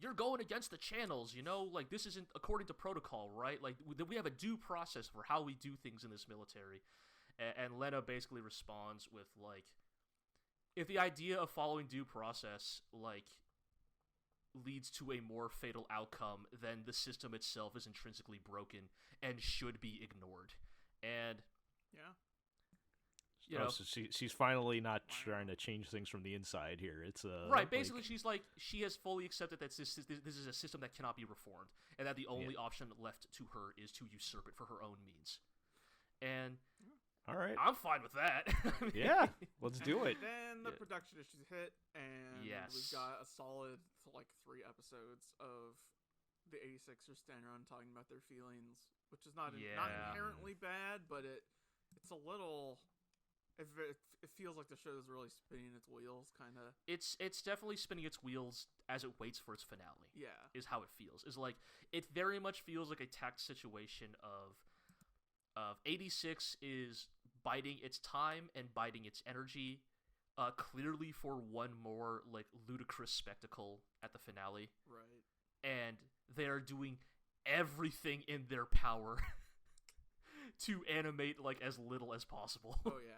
you're going against the channels, you know? Like, this isn't according to protocol, right? Like, we have a due process for how we do things in this military. And Lena basically responds with, like, if the idea of following due process, like, leads to a more fatal outcome, then the system itself is intrinsically broken and should be ignored. And... yeah. You know, so she's finally not trying to change things from the inside here. It's right. Basically, she's like she has fully accepted that this is a system that cannot be reformed, and that the only option left to her is to usurp it for her own means. And all right, I'm fine with that. Yeah, let's do it. Then the production issues hit, and Yes. we've got a solid like 3 episodes of the 86ers standing around talking about their feelings, which is not inherently bad, but it's a little. It feels like the show is really spinning its wheels, kind of. It's definitely spinning its wheels as it waits for its finale. Yeah, is how it feels. Is like it very much feels like a takt situation of 86 is biding its time and biding its energy, clearly for one more like ludicrous spectacle at the finale. Right. And they are doing everything in their power to animate like as little as possible. Oh yeah.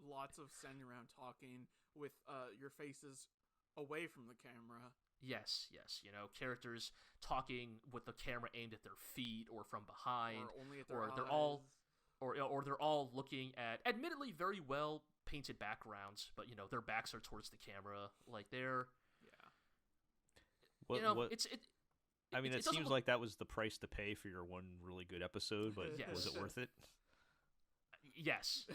Lots of standing around talking with your faces away from the camera. Yes. You know, characters talking with the camera aimed at their feet or from behind, Or only at their or eyes. they're all looking at admittedly very well painted backgrounds, but you know their backs are towards the camera, like they're it seems like that was the price to pay for your one really good episode, but Yes. was it worth it? Yes.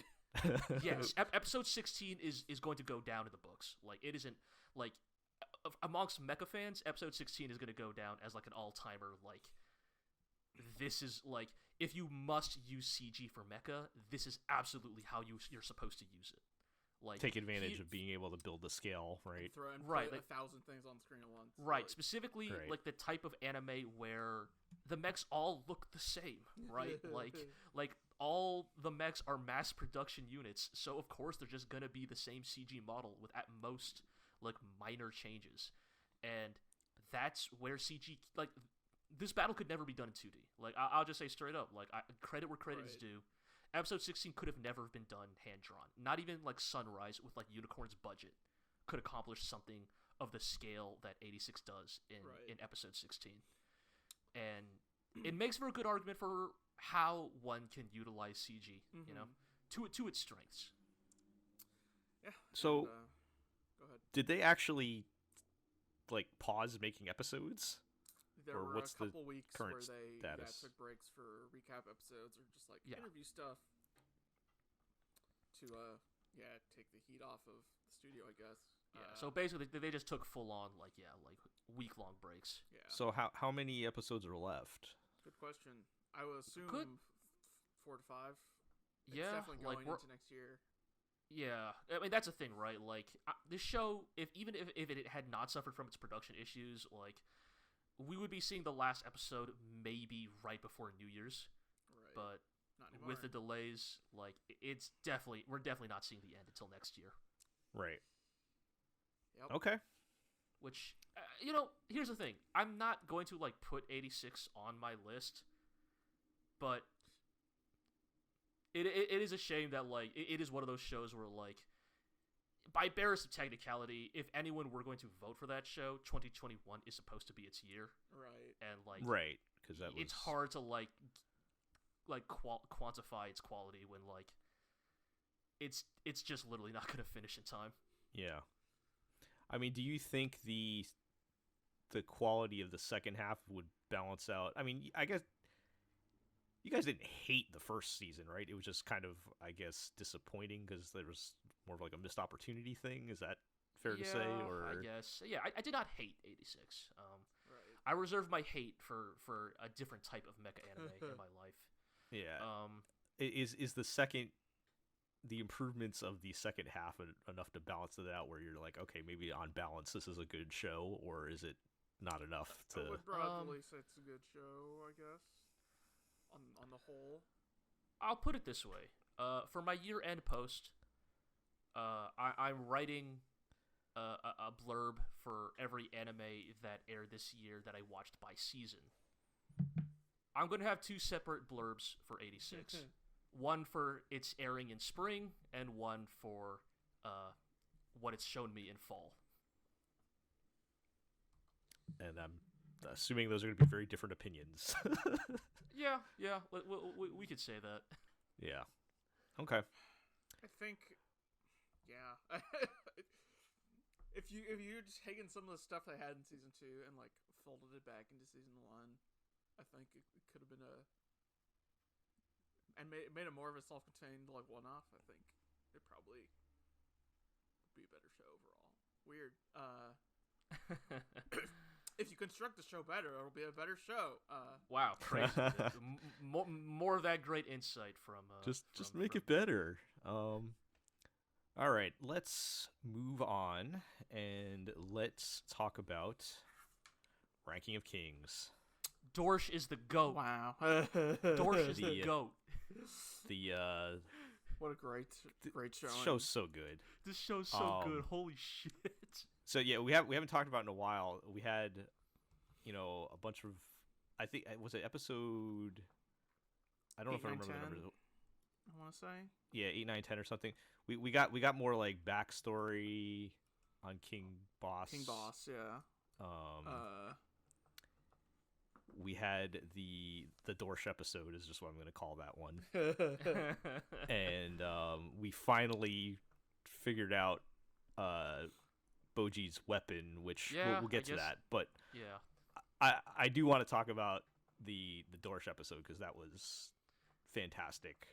Yes, episode 16 is going to go down in the books. Like, it isn't, like, amongst mecha fans, episode 16 is going to go down as, like, an all-timer, like, this is, like, if you must use CG for mecha, this is absolutely how you're supposed to use it. Like, take advantage of being able to build the scale, right? Right, put like, 1,000 things on screen at once. Right, Like, specifically, Right. like, the type of anime where the mechs all look the same, right? like all the mechs are mass production units, so of course they're just gonna be the same CG model with at most like minor changes, and that's where CG like this battle could never be done in 2D. Like I'll just say straight up, like credit where credit is due. Episode 16 could have never been done hand drawn. Not even like Sunrise with like Unicorn's budget could accomplish something of the scale that 86 does in episode 16. And it makes for a good argument for how one can utilize CG, you know, to its strengths. Yeah. So, and, go ahead. did they actually like pause making episodes? There or were what's a the couple weeks current where they status? took breaks for recap episodes or just like Yeah. interview stuff to take the heat off of the studio, I guess. Yeah. So basically, they just took full on like week-long breaks. Yeah. So how many episodes are left? Good question. I would assume Good. 4 to 5. It's Yeah, definitely like, going into next year. Yeah, I mean that's the thing, right? Like this show, if it had not suffered from its production issues, like we would be seeing the last episode maybe right before New Year's. Right. But Not anymore. with the delays, like we're definitely not seeing the end until next year. Right. Yep. Okay. Which here's the thing: I'm not going to like put 86 on my list, but it is a shame that like it is one of those shows where like by barest of technicality, if anyone were going to vote for that show, 2021 is supposed to be its year, Right. and like Right, because that was it's hard to like quantify its quality when like it's just literally not going to finish in time. Yeah. I mean, do you think the quality of the second half would balance out? I mean, I guess you guys didn't hate the first season, right? It was just kind of, I guess, disappointing because there was more of like a missed opportunity thing. Is that fair to say? Or I guess, yeah, I did not hate 86. Right. I reserved my hate for a different type of mecha anime in my life. yeah, is the improvements of the second half enough to balance it out? Where you're like, okay, maybe on balance this is a good show, or is it not enough to? I would broadly say it's a good show, I guess. On the whole. I'll put it this way: for my year-end post, I'm writing a blurb for every anime that aired this year that I watched by season. I'm going to have 2 separate blurbs for 86. One for its airing in spring, and one for what it's shown me in fall. And I'm assuming those are going to be very different opinions. Yeah, we could say that. Yeah. Okay. I think, yeah. if you just taken some of the stuff they had in season 2 and like folded it back into season 1, I think it could have been made it more of a self-contained like one-off. I think it probably would be a better show overall. Weird. If you construct the show better, it'll be a better show. Wow, crazy. More of that great insight from. Just make it better. All right, let's move on and let's talk about ranking of kings. Dorsch is the GOAT. Wow. Dorsch is the GOAT. What a great show. This show's so good. This show's so good. Holy shit. So yeah, we haven't talked about it in a while. We had, a bunch of, I think was it episode, I don't know if I remember the numbers. I want to say. Yeah, 8, 9, 10 or something. We got more like backstory on King Boss. King Boss, yeah. We had the Dorsch episode is just what I'm going to call that one. And we finally figured out Boji's weapon, which we'll get to that. But yeah, I do want to talk about the Dorsch episode because that was fantastic.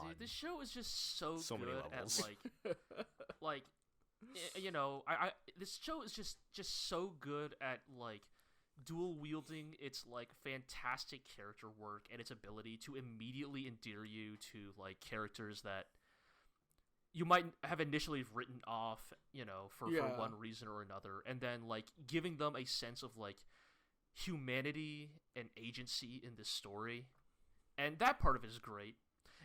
Dude, this show is just so many good levels. at like this show is just so good at like dual wielding its like fantastic character work and its ability to immediately endear you to like characters that you might have initially written off, for one reason or another, and then like giving them a sense of like humanity and agency in this story, and that part of it is great.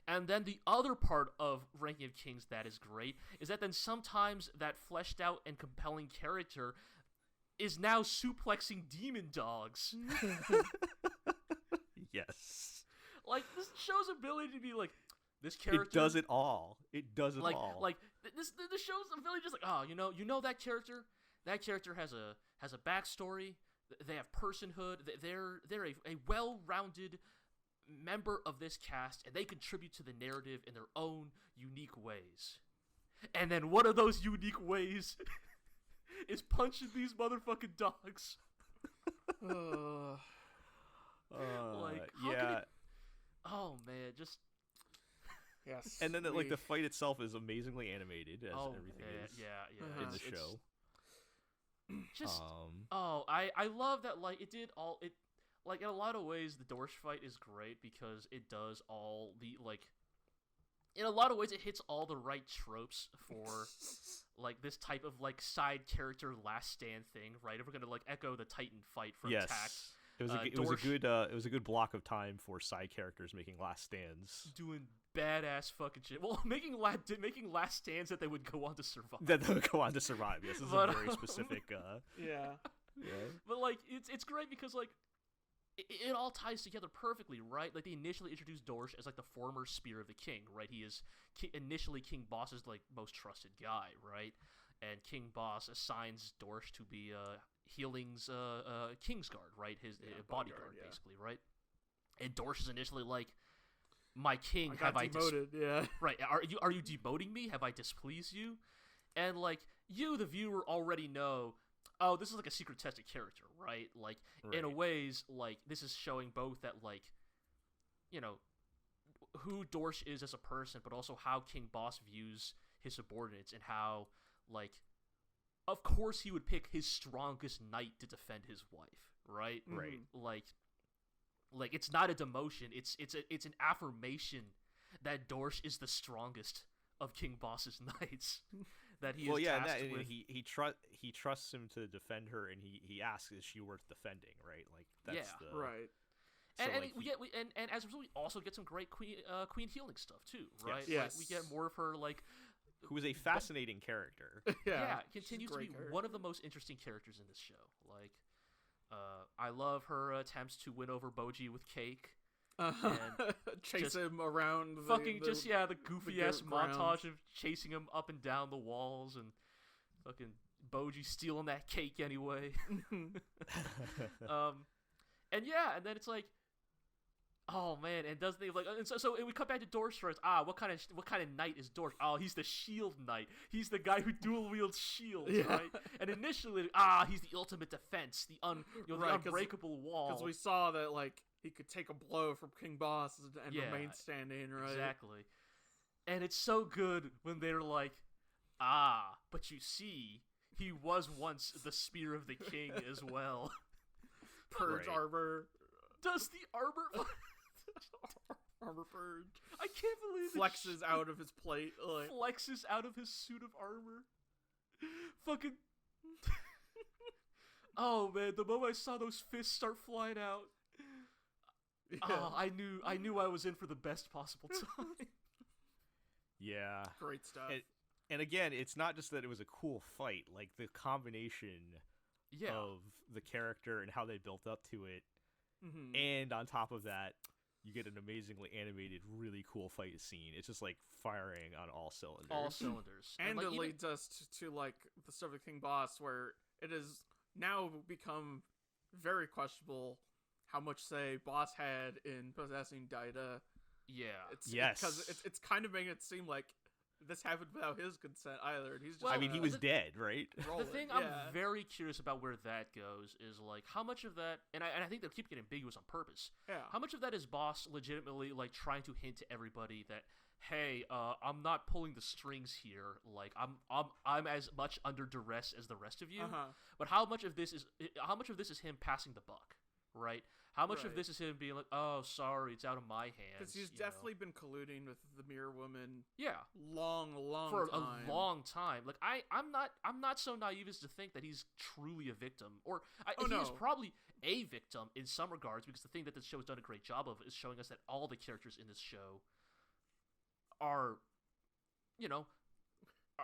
And then the other part of Ranking of Kings that is great is that then sometimes that fleshed out and compelling character is now suplexing demon dogs. Yes. Like, this show's ability to be like, this character... It does it all. It does it all. Like, the show's ability just like, you know that character? That character has a backstory. They have personhood. They're a well-rounded member of this cast, and they contribute to the narrative in their own unique ways. And then one of those unique ways is punching these motherfucking dogs. Oh man, just yes. And then the fight itself is amazingly animated as everything is in the show. Just I love that it did all it. Like, in a lot of ways, the Dorsch fight is great because it does all the, in a lot of ways, it hits all the right tropes for, this type of, side character last stand thing, right? If we're gonna, echo the Titan fight from Takt. It was a good block of time for side characters making last stands. Doing badass fucking shit. Well, making last stands that they would go on to survive. That they would go on to survive, yes. This is a very specific, Yeah. But, it's great because, it all ties together perfectly, right? Like, they initially introduced Dorsch as, the former Spear of the King, right? He is initially King Boss's, most trusted guy, right? And King Boss assigns Dorsch to be Healing's Kingsguard, right? His bodyguard, basically, right? And Dorsch is initially like, my king, have I demoted? Yeah. Right. Are you demoting me? Have I displeased you? And, you, the viewer, already know, oh, this is a secret tested character, right? In a ways, this is showing both that, who Dorsch is as a person, but also how King Boss views his subordinates and how, of course he would pick his strongest knight to defend his wife, right? Right. It's not a demotion. It's an affirmation that Dorsch is the strongest of King Boss's knights. That he is tasked with. He trusts him to defend her, and he asks, "Is she worth defending?" Right, right. So and as a result, we also get some great Queen healing stuff too, right? Yes. We get more of her who is a fascinating character. Continues to be one of the most interesting characters in this show. I love her attempts to win over Boji with cake. And chase him around the goofy ass montage of chasing him up and down the walls and fucking Boji stealing that cake anyway. And then it's Oh man, and doesn't he like? And so we cut back to Dorsch first. What kind of knight is Dorsch? Oh, he's the shield knight. He's the guy who dual wields shields, right? And initially, he's the ultimate defense, the unbreakable wall. Because we saw that like he could take a blow from King Boss and remain standing, right? Exactly. And it's so good when they're like, but you see, he was once the spear of the king as well. Purge armor. Does the armor? Armor purge. I can't believe flexes out of his plate. Like. Flexes out of his suit of armor. Fucking. Oh man, the moment I saw those fists start flying out, I knew I was in for the best possible time. Yeah, great stuff. And again, it's not just that it was a cool fight; like the combination of the character and how they built up to it, and on top of that, you get an amazingly animated, really cool fight scene. It's just like firing on all cylinders. All cylinders. And it leads us to like the stuff with King Boss, where it has now become very questionable how much say Boss had in possessing Daida. Yeah. Because it's kind of making it seem like this happened without his consent either. And he's just I mean, he was dead, right? The thing I'm very curious about where that goes is like how much of that, and I think they'll keep getting ambiguous on purpose. Yeah. How much of that is Boss legitimately like trying to hint to everybody that, hey, I'm not pulling the strings here. Like I'm as much under duress as the rest of you. But how much of this is him passing the buck, right? How much of this is him being like, oh, sorry, it's out of my hands? Because he's definitely been colluding with the Mirror Woman. Yeah, long for time. A long time. Like I'm not so naive as to think that he's truly a victim, or he's probably a victim in some regards. Because the thing that this show has done a great job of is showing us that all the characters in this show are,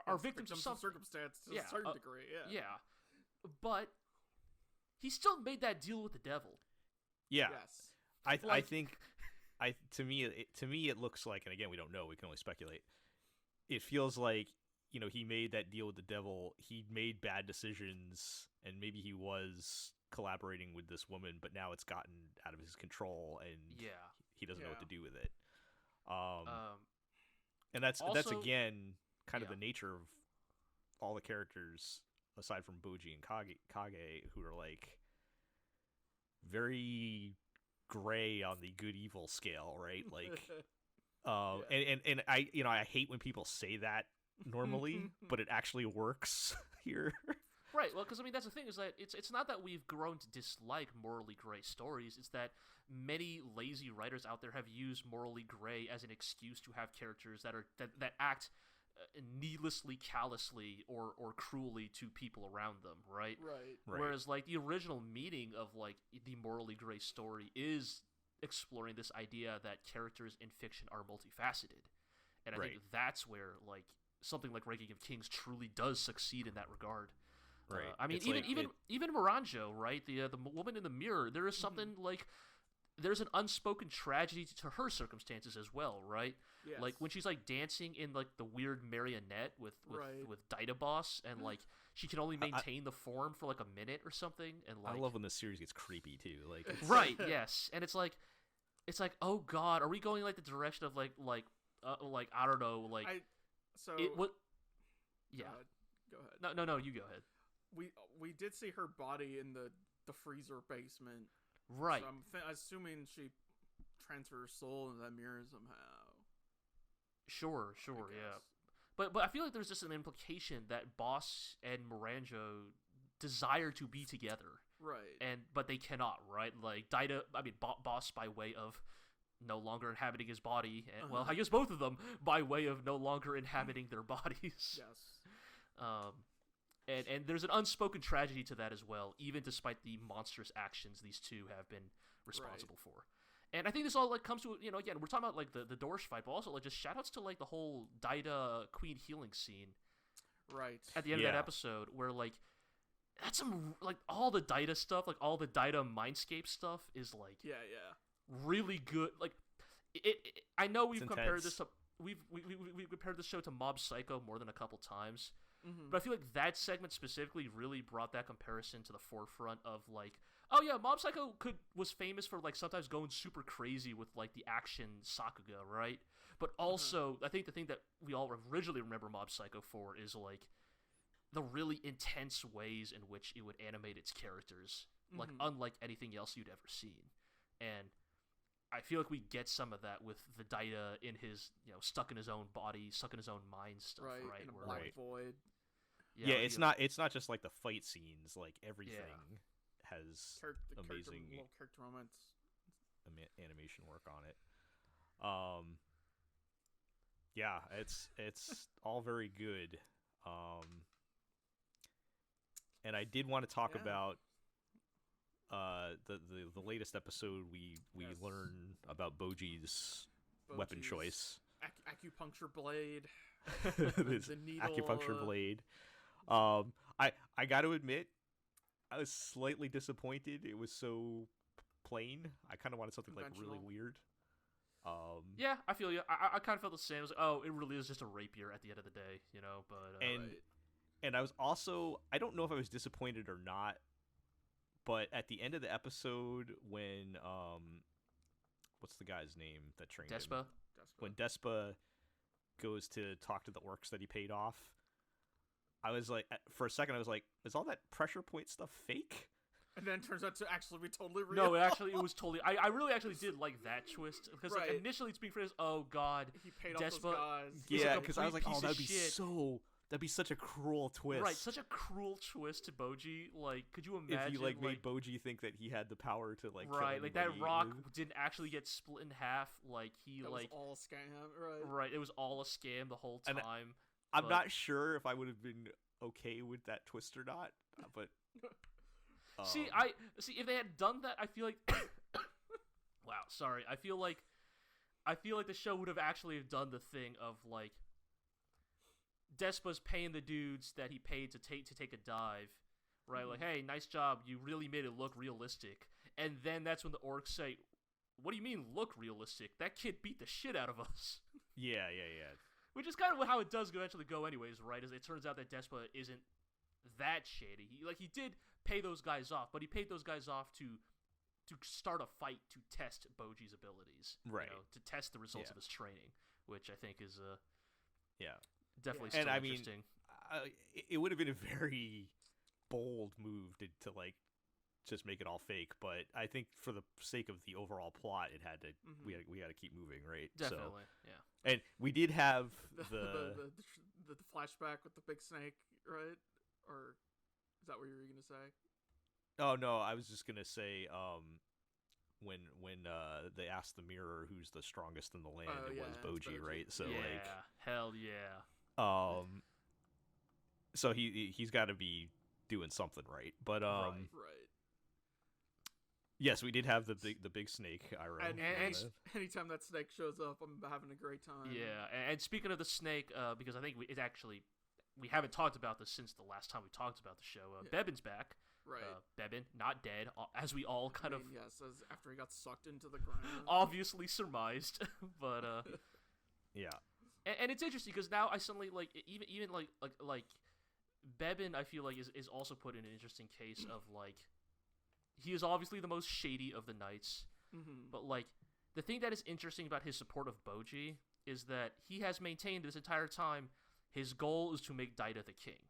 are victims of some circumstance to a certain degree. Yeah. But he still made that deal with the devil. Yeah, yes. I think, to me it looks like, and again we don't know, we can only speculate. It feels like he made that deal with the devil. He made bad decisions, and maybe he was collaborating with this woman, but now it's gotten out of his control, and he doesn't know what to do with it. And that's again kind of the nature of all the characters aside from Boji and Kage, who are like very gray on the good evil scale, right? Like and I hate when people say that normally, but it actually works here. Right, well, because that's the thing is that it's not that we've grown to dislike morally gray stories. It's that many lazy writers out there have used morally gray as an excuse to have characters that act needlessly, callously, or cruelly to people around them, right? Right. Whereas, like, the original meaning of, like, the morally gray story is exploring this idea that characters in fiction are multifaceted. And I think that's where, like, something like Ranking of Kings truly does succeed in that regard. Right. Even Miranjo, right? The woman in the mirror, there is something, like, there's an unspoken tragedy to her circumstances as well, right? Yes. Like when she's like dancing in like the weird marionette with Daida Boss, and like she can only maintain the form for like a minute or something, and like I love when the series gets creepy too, like right, yes, and it's like oh god, are we going like the direction of like I don't know, like Go ahead. No, you go ahead. We did see her body in the freezer basement. Right. So I'm assuming she transferred her soul into that mirror somehow. Sure, yeah. But I feel like there's just an implication that Boss and Miranjo desire to be together. Right. But they cannot, right? Like Boss by way of no longer inhabiting his body, and well, I guess both of them by way of no longer inhabiting their bodies. Yes. And there's an unspoken tragedy to that as well, even despite the monstrous actions these two have been responsible for. And I think this all like comes to, again, we're talking about like the Dorsch fight, but also like just shout outs to like the whole Daida Queen healing scene. Right. At the end of that episode, where like that's some like all the Daida stuff, like all the Daida Mindscape stuff is like really good. Like I know we've compared this to we've compared this show to Mob Psycho more than a couple times. But I feel like that segment specifically really brought that comparison to the forefront of like, Oh yeah, Mob Psycho was famous for like sometimes going super crazy with like the action Sakuga, right? But also, I think the thing that we all originally remember Mob Psycho for is like the really intense ways in which it would animate its characters, like unlike anything else you'd ever seen. And I feel like we get some of that with the Daida in his, stuck in his own body, stuck in his own mind stuff, right? In a black void. Yeah, it's not just like the fight scenes. Like everything has amazing little character moments, animation work on it. Yeah, it's all very good. And I did want to talk about the latest episode. We learn about Boji's weapon choice. Acupuncture blade. The needle, acupuncture blade. I got to admit, I was slightly disappointed. It was so plain. I kind of wanted something like really weird. Yeah, I feel you. I kind of felt the same. I was like, oh, it really is just a rapier at the end of the day, But and I was also, I don't know if I was disappointed or not, but at the end of the episode when what's the guy's name that trained Despa? him? When Despa goes to talk to the orcs that he paid off, I was like, for a second, I was like, is all that pressure point stuff fake? And then it turns out to actually be totally real. No, it was totally. I really actually did like that twist because like initially it's being phrased, oh god, he paid Despa, off those guys. Yeah, because I was like, oh, that'd be such a cruel twist. Right, such a cruel twist to Boji. Like, could you imagine if you made Boji think that he had the power to kill like that rock didn't actually get split in half. Like that was all a scam, right? Right, it was all a scam the whole time. I'm not sure if I would have been okay with that twist or not, but. See if they had done that, I feel like wow, sorry. I feel like the show would have actually done the thing of like Despa's paying the dudes that he paid to take a dive, right? Like, hey, nice job, you really made it look realistic. And then that's when the orcs say, what do you mean look realistic? That kid beat the shit out of us. Yeah. Which is kind of how it does eventually go anyways, right? As it turns out that Despa isn't that shady. He did pay those guys off, but he paid those guys off to start a fight to test Boji's abilities, right? To test the results of his training, which I think is definitely still interesting. It would have been a very bold move to just make it all fake, but I think for the sake of the overall plot, it had to we had to keep moving, right? Definitely, yeah. And we did have the flashback with the big snake, right? Or is that what you were gonna say? Oh no, I was just gonna say when they asked the mirror who's the strongest in the land, it was Boji, right? So hell yeah. So he's got to be doing something right, but right. Yes, we did have the big snake. And anytime that snake shows up, I'm having a great time. Yeah, and speaking of the snake, because I think we haven't talked about this since the last time we talked about the show. Bebin's back. Right. Bebin, not dead, as we all kind of... Yes, after he got sucked into the ground. Obviously surmised, but... yeah. And it's interesting, because now I suddenly, even Bebin, I feel like, is also put in an interesting case of, he is obviously the most shady of the knights, but, the thing that is interesting about his support of Boji is that he has maintained this entire time his goal is to make Daida the king.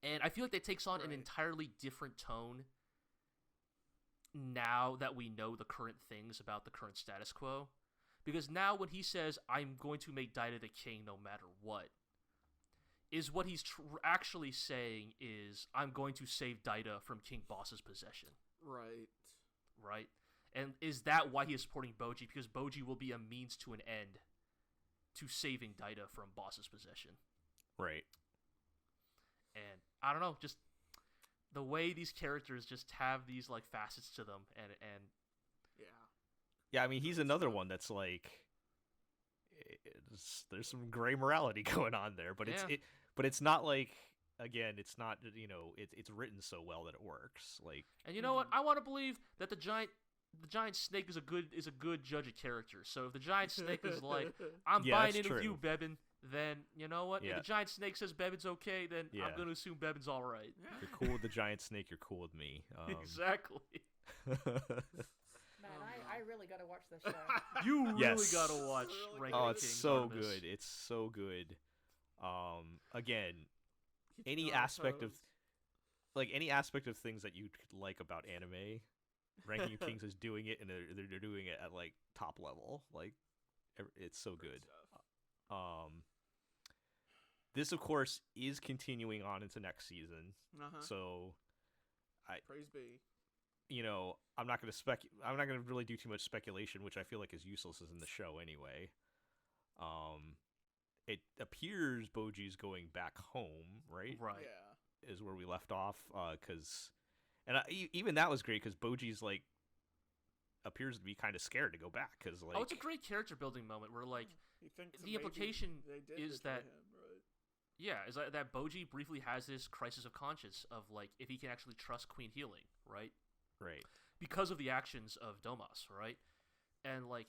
And I feel like that takes on an entirely different tone now that we know the current things about the current status quo. Because now when he says, I'm going to make Daida the king no matter what, is what he's actually saying is, I'm going to save Daida from King Boss's possession. Right? And is that why he is supporting Boji? Because Boji will be a means to an end to saving Daida from Boss's possession. Right. And I don't know, just the way these characters just have these facets to them, and yeah. I mean, he's another one that's there's some gray morality going on there, but it's not again, it's not it's written so well that it works. And you know what? I want to believe that the giant snake is a good judge of character. So if the giant snake is I'm buying in with you, Bebin, then you know what? Yeah. If the giant snake says Bebin's okay, then Yeah. I'm going to assume Bebin's all right. Yeah. If you're cool with the giant snake, you're cool with me. Exactly. Man, I really gotta watch this show. You really Yes. gotta watch Really Ranking Oh, of it's Kings so Artemis. good. It's so good. Again, Keeps any you on your aspect of toes. any aspect of things that you could like about anime, Ranking of Kings is doing it, and they're doing it at like top level. Like, it's so Great good. stuff. This of course is continuing on into next season, Uh-huh. so Praise be. I'm not gonna really do too much speculation, which I feel like is useless in the show anyway. It appears Boji's going back home, right? Right. Yeah. Is where we left off, even that was great because Boji's like appears to be kind of scared to go back because like Oh, it's a great character building moment where like He thinks the maybe implication they did is betray that him, right? yeah, is that Boji briefly has this crisis of conscience of like if he can actually trust Queen Healing, right? right, Because of the actions of Domas, right? And like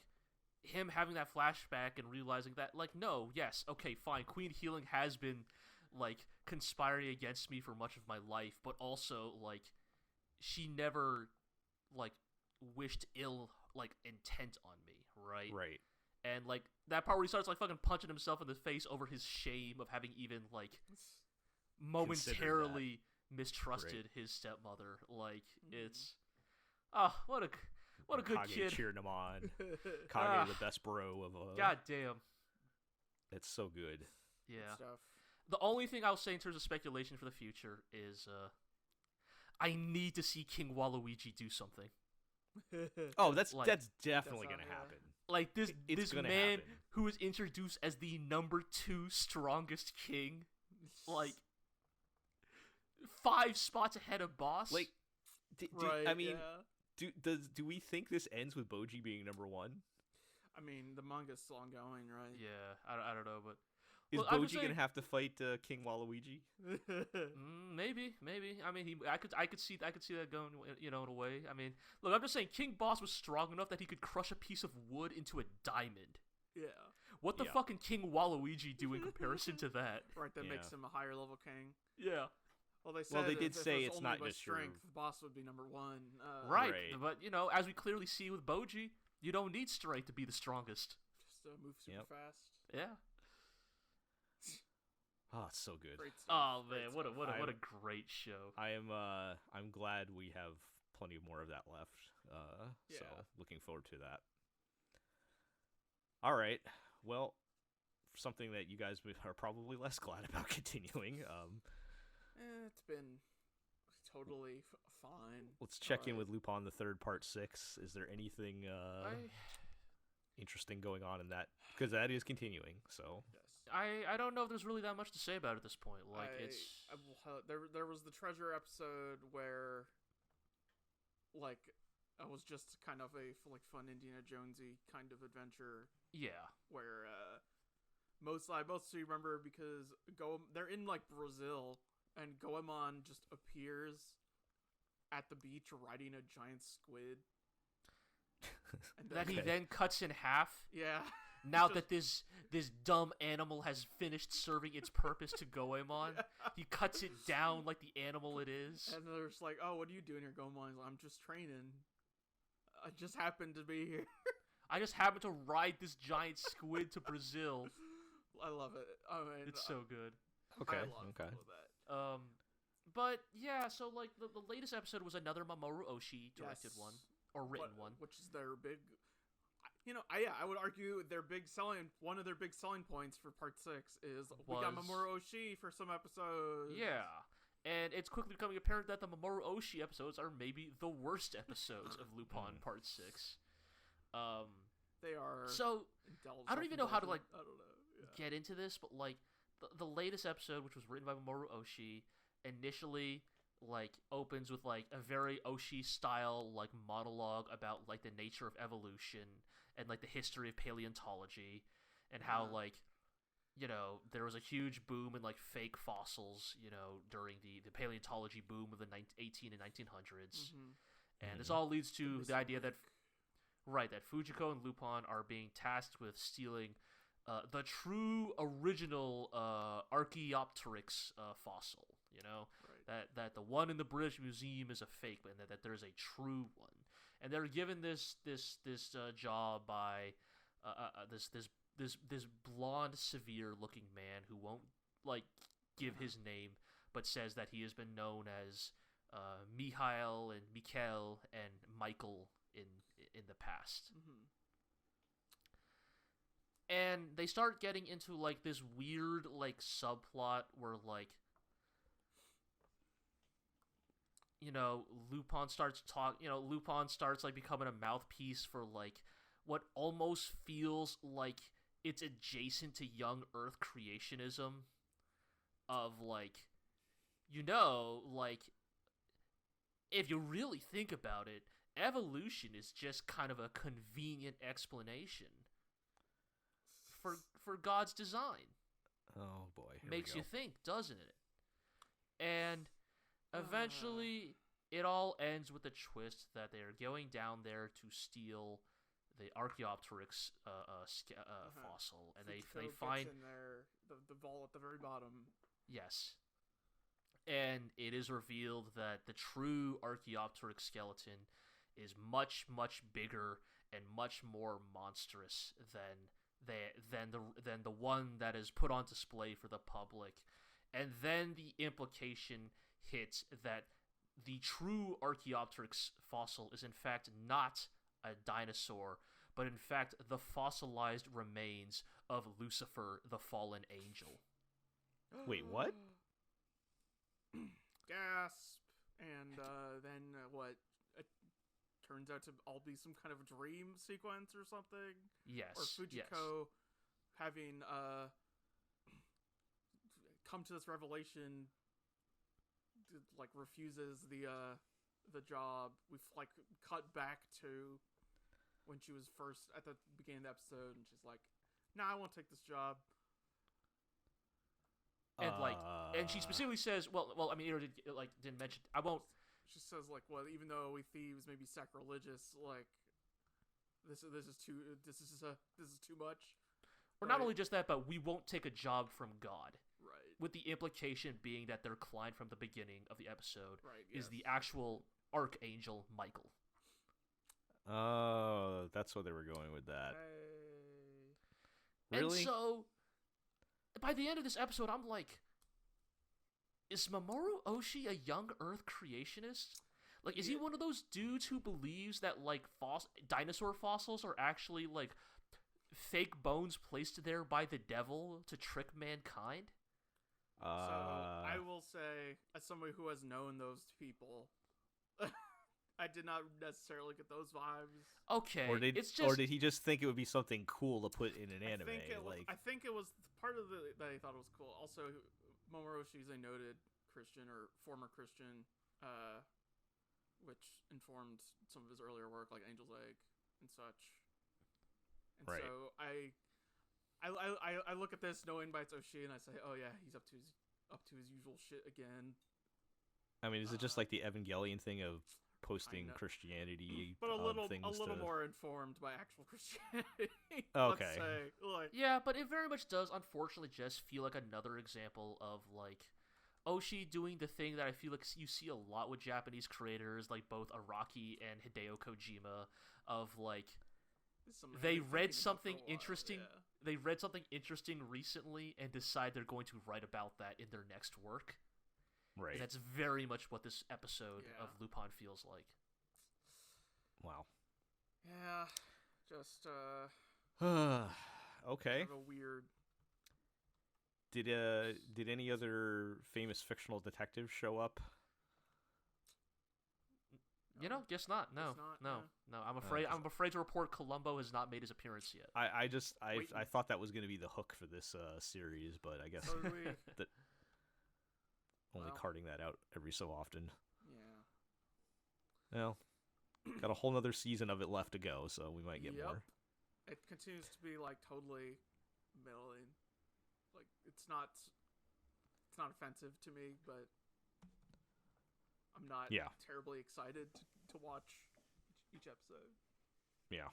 him having that flashback and realizing that like no, yes, okay, fine, Queen Healing has been like conspiring against me for much of my life, but also like she never like wished ill like intent on me, right? right. And like that part where he starts like fucking punching himself in the face over his shame of having even like momentarily mistrusted his stepmother. Like it's what a good Kage kid. cheering him on. Kage, Ah. the best bro of God damn. It's so good. Yeah. Stuff. The only thing I'll say in terms of speculation for the future is I need to see King Waluigi do something. Oh, that's Like- definitely That's gonna on, yeah. happen. Like this It's gonna man happen. who is introduced as the number 2 strongest king, like 5 spots ahead of boss. Like, Right. I mean, yeah. do we think this ends with Boji being number 1? I mean, the manga's still ongoing, right? yeah, I don't know, but Is Well, I'm Boji just saying- gonna have to fight King Waluigi? maybe. I mean, I could see that going, in a way. I mean, look, I'm just saying, King Boss was strong enough that he could crush a piece of wood into a diamond. Yeah. What the Yeah. fucking King Waluigi do in comparison to that? Right. That Yeah. makes him a higher level king. Yeah, Well, they said Well, they if did it say was it's only not by just your- strength. The boss would be number 1. right. Right. But as we clearly see with Boji, you don't need strength to be the strongest. Just move super Yep. fast. Yeah. Oh, it's so good. Great stuff. Oh man, what a I- great show. I'm glad we have plenty more of that left. So Yeah. looking forward to that. All right. Well, something that you guys are probably less glad about continuing. It's been totally fine. Let's check in Alright. with Lupin III Part 6. Is there anything interesting going on in that? Because that is continuing. So Yes. I don't know if there's really that much to say about it at this point. Like there was the treasure episode where like it was just kind of a like fun Indiana Jonesy kind of adventure yeah. where I mostly remember because they're in like Brazil and Goemon just appears at the beach riding a giant squid. And That he Okay. then cuts in half. yeah. Now Just- that this dumb animal has finished serving its purpose to Goemon, he cuts it down like the animal it is. And they're just like, "Oh, what are you doing here, Goemon?" He's like, "I'm just training. I just happened to be here." I just happened to ride this giant squid to Brazil. I love it. I mean, It's so good. okay, I love okay. all of that. But yeah, so like the latest episode was another Mamoru Oshii directed Yes. one or written one. which is their big. I would argue one of their big selling points for Part 6 is we got Was- Mamoru Oshii for some episodes. Yeah. And it's quickly becoming apparent that the Mamoru Oshii episodes are maybe the worst episodes of Lupin Part 6. They are. So I don't even know how to, like, I don't know. Yeah. get into this, but like the latest episode, which was written by Mamoru Oshii, initially like opens with like a very Oshii style like monologue about like the nature of evolution and like the history of paleontology and how Yeah. like there was a huge boom in like fake fossils during the paleontology boom of the 18 and 1900s. Mhm. And this all leads to the missing idea that link. Right, that Fujiko and Lupin are being tasked with stealing the true original Archaeopteryx fossil. You know, that the one in the British Museum is a fake, but that there's a true one. And they're given this job by this blonde, severe-looking man who won't give his name, but says that he has been known as Mihail and Mikhail and Michael in the past. And they start getting into this weird subplot where Lupin starts becoming a mouthpiece for what almost feels like it's adjacent to young Earth creationism of if you really think about it, evolution is just kind of a convenient explanation for God's design. Oh boy. Makes you think, doesn't it? And eventually it all ends with a twist that they are going down there to steal the Archaeopteryx fossil, and they find in there, the vault at the very bottom. Yes. And it is revealed that the true Archaeopteryx skeleton is much, much bigger and much more monstrous than the one that is put on display for the public. And then the implication hits that the true Archaeopteryx fossil is in fact not a dinosaur, but in fact the fossilized remains of Lucifer, the fallen angel. Wait, what? Gasp! And then what? It turns out to all be some kind of dream sequence or something. Yes. Or Fujiko having come to this revelation, refuses the job. We've cut back to when she was first at the beginning of the episode, and she's like, "Nah, I won't take this job." And and she specifically says, well, I mean, Iro didn't mention. I won't. She says well, even though we thieves may be sacrilegious, this is too much. Or not only just that, but we won't take a job from God. Right. With the implication being that their client from the beginning of the episode is yes. the actual Archangel Michael. Oh, that's what they were going with that. Hey. Really? And so, by the end of this episode, I'm like, is Mamoru Oshii a young Earth creationist? Is he one of those dudes who believes that dinosaur fossils are actually fake bones placed there by the devil to trick mankind? So I will say, as somebody who has known those people, I did not necessarily get those vibes. Okay, or did he just think it would be something cool to put in an anime? I think it was part of that he thought it was cool. Also, Mamoru Oshii is a noted Christian or former Christian, which informed some of his earlier work, like Angel's Egg and such. And right. So I look at this knowing by it's Oshii, and I say, oh yeah, he's up to his usual shit again. I mean, is it just like the Evangelion thing of posting Kinda. Christianity, But a little things more informed by actual Christianity. Okay. Let's say, Yeah, but it very much does, unfortunately, just feel like another example of Oshii doing the thing that I feel like you see a lot with Japanese creators, like both Araki and Hideo Kojima, of they read something interesting. Yeah. They read something interesting recently and decide they're going to write about that in their next work. Right. And that's very much what this episode of Lupin feels like. Wow. Yeah. Just okay. kind of a weird. Did any other famous fictional detectives show up? Guess not. No. I'm afraid to report Columbo has not made his appearance yet. I thought that was going to be the hook for this series, but I guess So did we. that only carting that out every so often. Yeah. Well, got a whole nother season of it left to go, so we might get more. It continues to be totally middling. It's not offensive to me, but I'm not terribly excited to watch each episode. Yeah.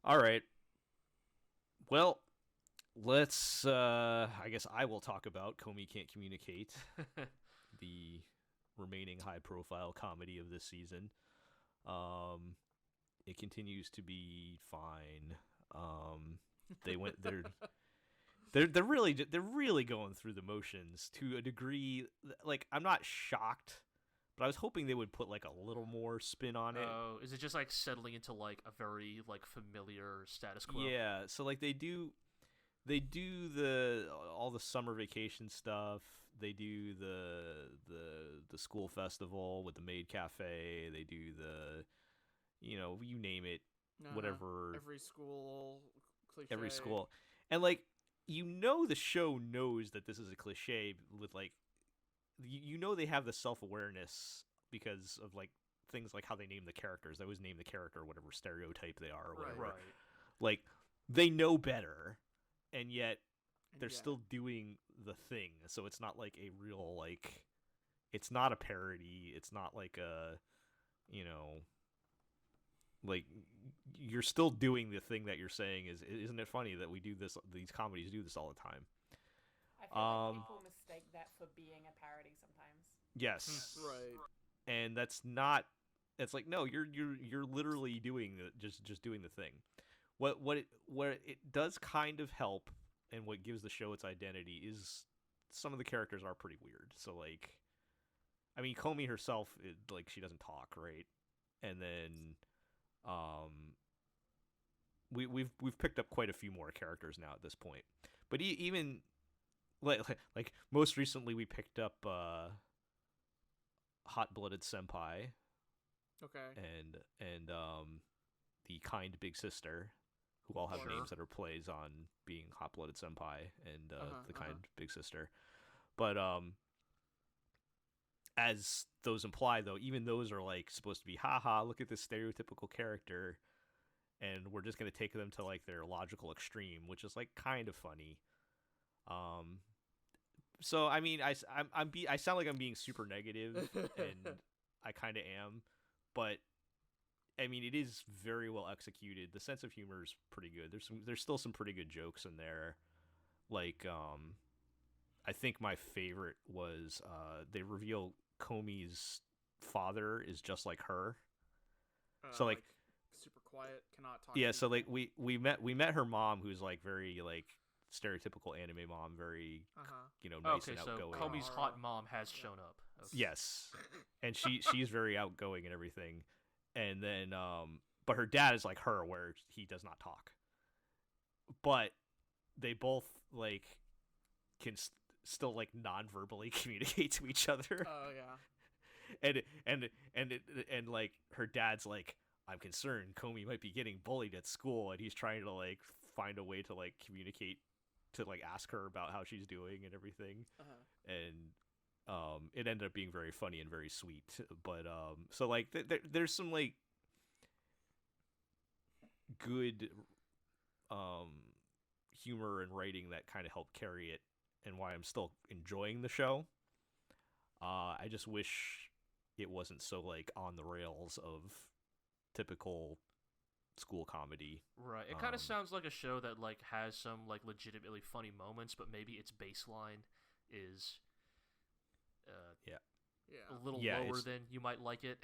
All right. Well, let's. I guess I will talk about Komi Can't Communicate, the remaining high-profile comedy of this season. It continues to be fine. They went. They're really going through the motions to a degree. Like, I'm not shocked, but I was hoping they would put like a little more spin on it. Oh, is it just like settling into like a very like familiar status quo? Yeah, so like they do all the summer vacation stuff. They do the school festival with the maid cafe. They do you name it, whatever. Every school cliche. Every school, and like the show knows that this is a cliche with like they have the self-awareness because of like things like how they name the characters. They always name the character whatever stereotype they are or whatever. Right. Like they know better, and yet they're still doing the thing. So it's not like a real like, it's not a parody. It's not like a, like you're still doing the thing that you're saying. Isn't it funny that we do this? These comedies do this all the time. I feel like people mistake that for being a parody sometimes. Yes. Right. And that's not. It's like, no, you're literally doing just doing the thing. What it does kind of help, and what gives the show its identity is some of the characters are pretty weird. So like, I mean, Komi herself, like she doesn't talk, right? And then, we've picked up quite a few more characters now at this point. But even like most recently, we picked up Hot-Blooded Senpai. Okay. And the kind big sister, who all have names that are plays on being Hot-Blooded Senpai and the kind big sister. But as those imply, though, even those are like supposed to be, haha, look at this stereotypical character, and we're just gonna take them to like their logical extreme, which is like kind of funny. So I mean, I sound like I'm being super negative, and I kind of am, but I mean, it is very well executed. The sense of humor is pretty good. There's still some pretty good jokes in there. Like, I think my favorite was they reveal Komi's father is just like her. So like super quiet, cannot talk. Yeah, so like we met her mom, who's like very like stereotypical anime mom, very nice and outgoing. Okay, so Komi's hot mom has shown up. Okay. Yes, and she's very outgoing and everything. And then, but her dad is like her, where he does not talk. But they both like can still like non-verbally communicate to each other. Oh yeah. And like her dad's like, I'm concerned Komi might be getting bullied at school, and he's trying to like find a way to like communicate, to like ask her about how she's doing and everything. And it ended up being very funny and very sweet. But so like there's some like good humor and writing that kind of helped carry it, and why I'm still enjoying the show. I just wish it wasn't so like on the rails of typical school comedy. Right. It kind of sounds like a show that like has some like legitimately funny moments, but maybe its baseline is a little lower than you might like it.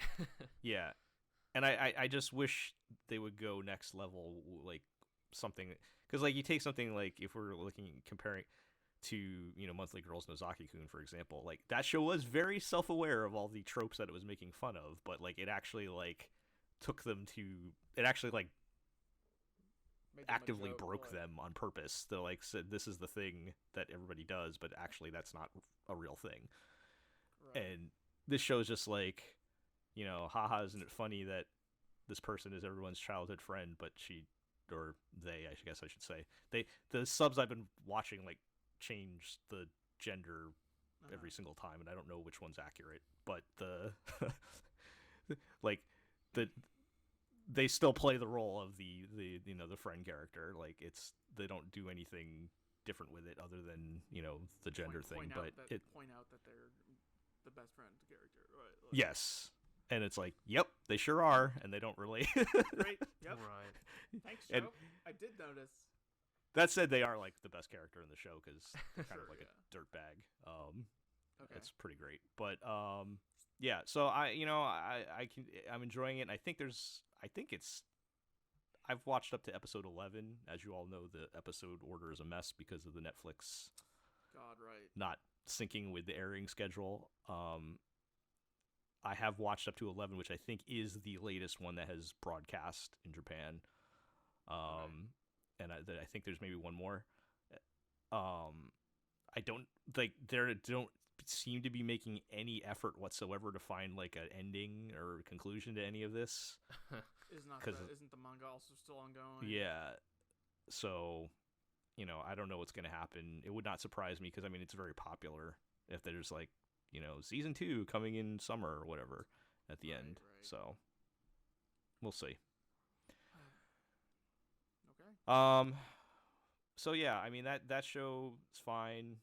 Yeah. And I just wish they would go next level, like something, because like you take something like, if we're comparing to Monthly Girls Nozaki-kun, for example, like that show was very self-aware of all the tropes that it was making fun of, but like it actually like took them to, it actually like actively broke them on purpose. They like said, this is the thing that everybody does, but actually that's not a real thing. Right. And this show is just like, haha, isn't it funny that this person is everyone's childhood friend, but they, I guess I should say, the subs I've been watching like change the gender every single time, and I don't know which one's accurate, but they still play the role of the friend character. Like they don't do anything different with it other than the gender thing. Point out that they're the best friend character, right? Like, yes, and it's like, yep, they sure are, and they don't really. Great. Yep. Right. Thanks, Joe. I did notice. That said, they are like the best character in the show because they're kind Sure, of like yeah. a dirtbag. Okay. It's pretty great. But yeah. So I'm enjoying it. And I've watched up to episode 11. As you all know, the episode order is a mess because of the Netflix God, right. not syncing with the airing schedule. I have watched up to 11, which I think is the latest one that has broadcast in Japan. And I think there's maybe one more. I don't seem to be making any effort whatsoever to find like an ending or conclusion to any of this. Isn't the manga also still ongoing? Yeah. So, I don't know what's going to happen. It would not surprise me because, I mean, it's very popular if there's like, season 2 coming in summer or whatever at the end. Right. So, we'll see. Okay. So yeah, I mean, that show is fine.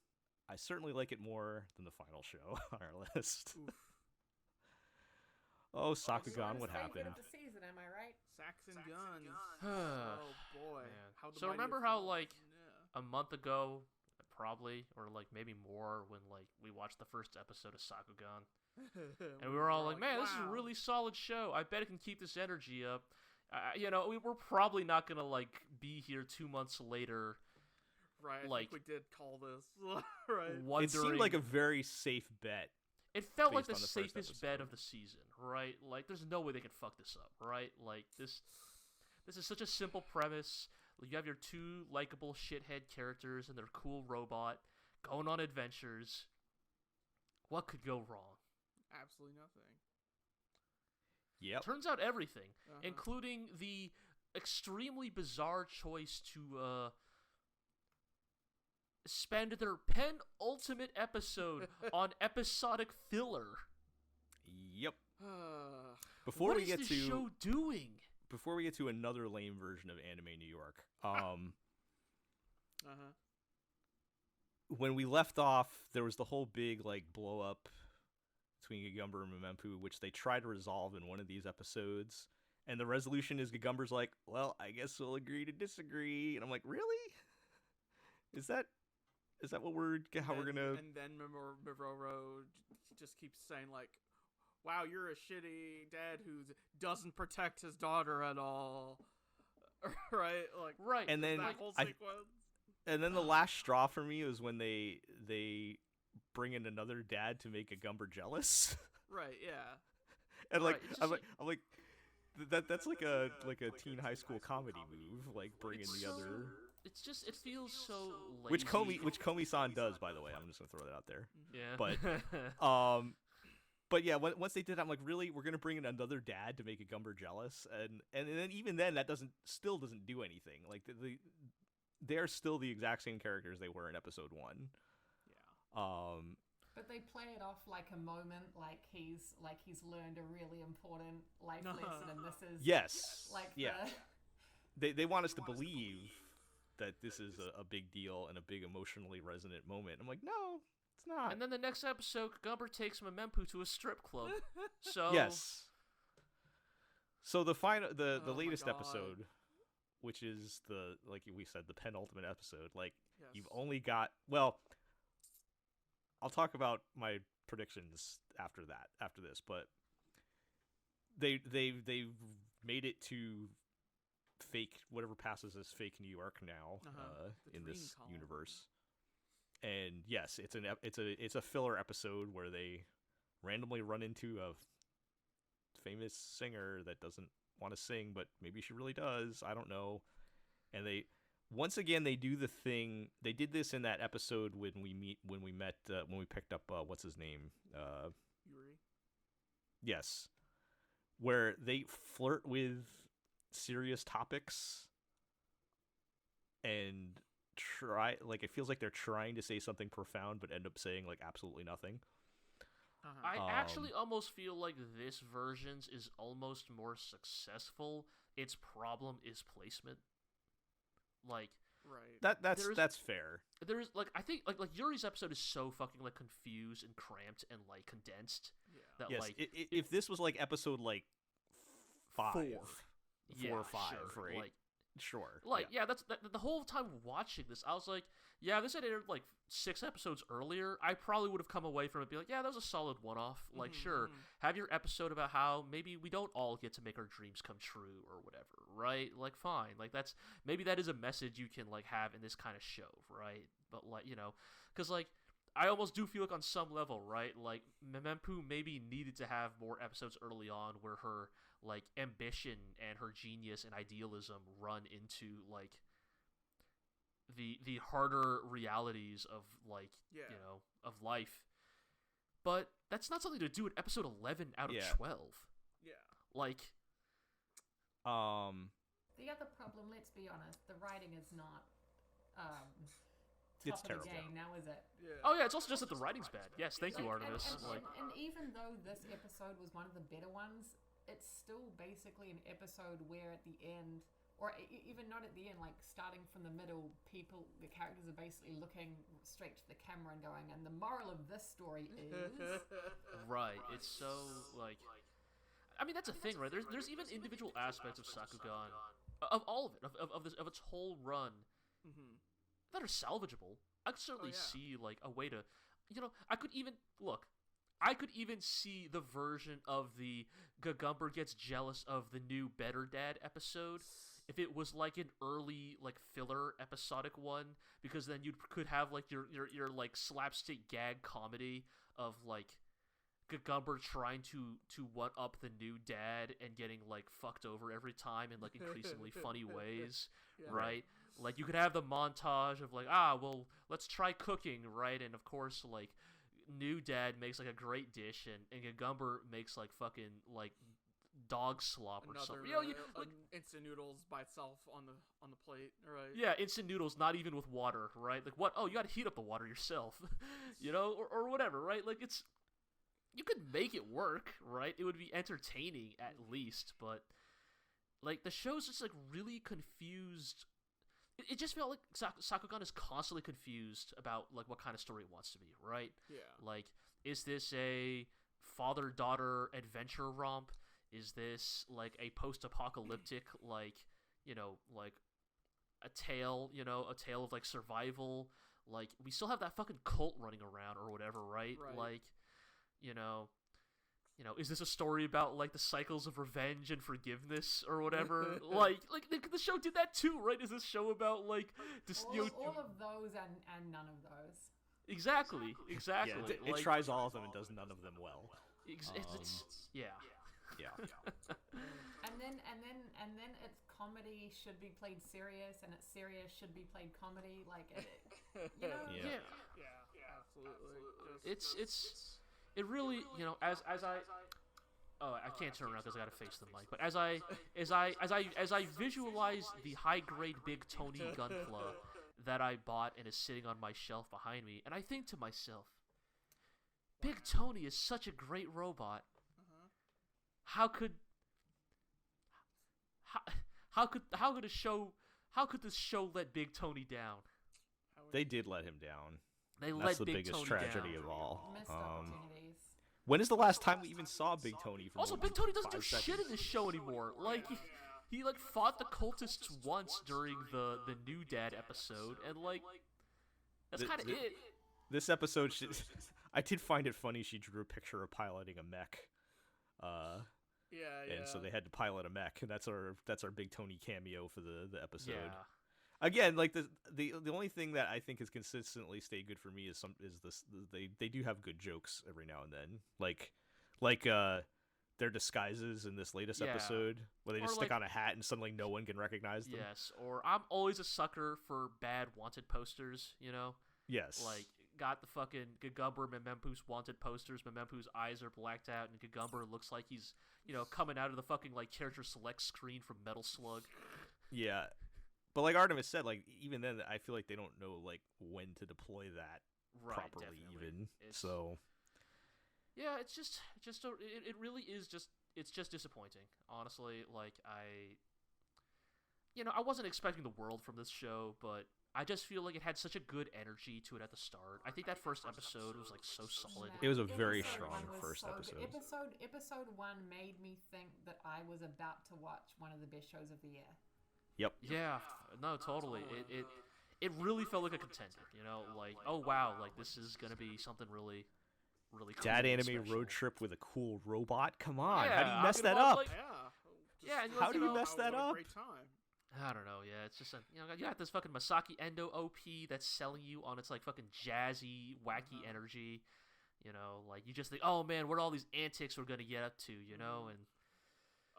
I certainly like it more than the final show on our list. Oof. Oh, Sakugan, what Everyone's favorite happened? of the season, am I right? Saxon guns. Oh, Oh boy. man. How the So mighty remember have how, fallen. like, Yeah. a month ago, probably, or like maybe more, when like we watched the first episode of Sakugan, and we were all like, "Man, this is a wow. really solid show. I bet it can keep this energy up." We're probably not gonna like be here 2 months later, Right. I like, think we did call this. Right. wondering. It seemed like a very safe bet. It felt like based the on the first safest bet episode. of the season, right? Like, there's no way they could fuck this up, right? Like, this is such a simple premise. You have your 2 likable shithead characters and their cool robot going on adventures. What could go wrong? Absolutely nothing. Yep. Turns out everything, Uh-huh. including the extremely bizarre choice to spend their penultimate episode on episodic filler. Yep. Before What we is get this to show doing? before we get to another lame version of Anime New York, when we left off, there was the whole big like blow up between Gagumber and Memempu, which they try to resolve in one of these episodes. And the resolution is Gagumber's like, "Well, I guess we'll agree to disagree." And I'm like, "Really? Is that what we're gonna?" And then Miroro just keeps saying like, "Wow, you're a shitty dad who doesn't protect his daughter at all." Right. Like. Right. And then That whole I- sequence. And then the last straw for me was when they bring in another dad to make Gagumber jealous. Right. Yeah. And like Right, it's I'm just like that's like a teen high school comedy move, like bringing It's the so- other, It feels so lazy. which Komi-san does, by the way. I'm just gonna throw that out there. Yeah. But yeah, once they did, I'm like, really, we're gonna bring in another dad to make Gagumber jealous, and then even then that still doesn't do anything. Like they're still the exact same characters they were in episode 1. Yeah. But they play it off like a moment, like he's learned a really important life lesson, and this is Yes. like Yeah. the They want us to believe that this is a big deal and a big emotionally resonant moment. I'm like, no, it's not. And then the next episode, Gumber takes Memempu to a strip club. So Yes. So the Oh my latest God. episode, which is like we said, the penultimate episode, like Yes. you've only got, well, I'll talk about my predictions after this, but they've made it to fake, whatever passes as fake New York now, The in dream this colony. universe. And yes, it's a filler episode where they randomly run into a famous singer that doesn't want to sing, but maybe she really does. I don't know. And they once again they do the thing. They did this in that episode when we picked up what's his name? Yuri. Yes. Where they flirt with serious topics and it feels like they're trying to say something profound but end up saying like absolutely nothing. I actually almost feel like this version's is almost more successful. Its problem is placement. Like Right. That's fair. there's like I think like Yuri's episode is so fucking like confused and cramped and like condensed Yeah. that Yes, like if this was like episode like 5, 4 yeah, or 5, sure, right? like Sure. Like, yeah, that's the whole time watching this, I was like, yeah, this had aired like 6 episodes earlier. I probably would have come away from it being like, yeah, that was a solid one-off. Like, sure, have your episode about how maybe we don't all get to make our dreams come true or whatever, right? Like, fine. Like, maybe that is a message you can, like, have in this kind of show, right? But, like, because, like, I almost do feel like on some level, right? Like, Memempu maybe needed to have more episodes early on where her, like, ambition and her genius and idealism run into, like, the harder realities of, like, of life. But that's not something to do in episode 11 out of 12. Yeah. Like, the other problem, let's be honest, the writing is not it's top of terrible. the game now, is it? Yeah. oh yeah, it's also just that the writing's bad. Yes, thank you, Artemis. And even though this episode was one of the better ones, it's still basically an episode where at the end, or even not at the end, like starting from the middle, the characters are basically looking straight to the camera and going, and the moral of this story is... Right, it's so, like... I mean, that's a thing, right? There's even individual aspects of Sakugan, of all of it, of its whole run, that are salvageable. I could certainly see, like, a way to... I could even see the version of the Gagumber gets jealous of the new Better Dad episode if it was like an early, like, filler episodic one, because then you could have, like, your like slapstick gag comedy of, like, Gagumber trying to one up the new dad and getting, like, fucked over every time in, like, increasingly funny ways, right? Like, you could have the montage of, like, well, let's try cooking, right? And of course, like, new dad makes, like, a great dish, and Gagumber makes, like, fucking, like, dog slop or something. Like, instant noodles by itself on the plate, right? Yeah, instant noodles, not even with water, right? Like, what? Oh, you gotta heat up the water yourself, or whatever, right? Like, you could make it work, right? It would be entertaining at least, but, like, the show's just, like, really confused. It just felt like Sakugan is constantly confused about, like, what kind of story it wants to be, right? Yeah. Like, is this a father-daughter adventure romp? Is this, like, a post-apocalyptic, like, like, a tale of, like, survival? Like, we still have that fucking cult running around or whatever, right? Like, is this a story about, like, the cycles of revenge and forgiveness or whatever? like the show did that too, right? Is this show about, like, this, all of those and none of those. Exactly. Yeah, it like, tries all of them and does none of them well. Yeah. And then its comedy should be played serious, and its serious should be played comedy. Like, Yeah. Absolutely. It really, as I can't turn around because I gotta face the mic. But as I visualize the high grade Big Tony Gunpla that I bought and is sitting on my shelf behind me, and I think to myself, Big Tony is such a great robot. How could this show let Big Tony down? They did let him down. They That's let the Big biggest Tony tragedy down. of all. Missed opportunities. When is the last time we even saw Big Tony? For Also, more Big than Tony doesn't do 5 shit seconds? in this show anymore. Like, he like fought the cultists once during the new dad episode, and, like, that's kind of it. This episode, I did find it funny. She drew a picture of piloting a mech. Yeah. And so they had to pilot a mech, and that's our Big Tony cameo for the episode. Yeah. Again, like the only thing that I think has consistently stayed good for me is they do have good jokes every now and then, like their disguises in this latest episode where they just stick on a hat and suddenly no one can recognize them. Yes, or I'm always a sucker for bad wanted posters. Yes, like, got the fucking Gagumber Memempu's wanted posters. Memempu's eyes are blacked out, and Gagumber looks like he's coming out of the fucking, like, character select screen from Metal Slug. Yeah. But like Artemis said, like, even then, I feel like they don't know, like, when to deploy that properly, definitely. even. So. Yeah, it really is it's just disappointing, honestly. Like, I wasn't expecting the world from this show, but I just feel like it had such a good energy to it at the start. I think that first episode was, like, so solid. It was a very Episode strong one was first so episode. Episode 1 made me think that I was about to watch one of the best shows of the year. Yep. Yeah, no, totally. It really felt like a contender, you know, like, oh wow, like this is gonna be something really cool. Dad and anime special. road trip with a cool robot. Come on, Yeah, how do you I'm mess gonna that buy, up? like- Yeah. Yeah, and How do you mess Wow, that what a up? Great time. I don't know, yeah, it's just you got this fucking Masaki Endo OP that's selling you on its like fucking jazzy, wacky energy, you know, like you just think, oh man, what are all these antics we're gonna get up to, you know, and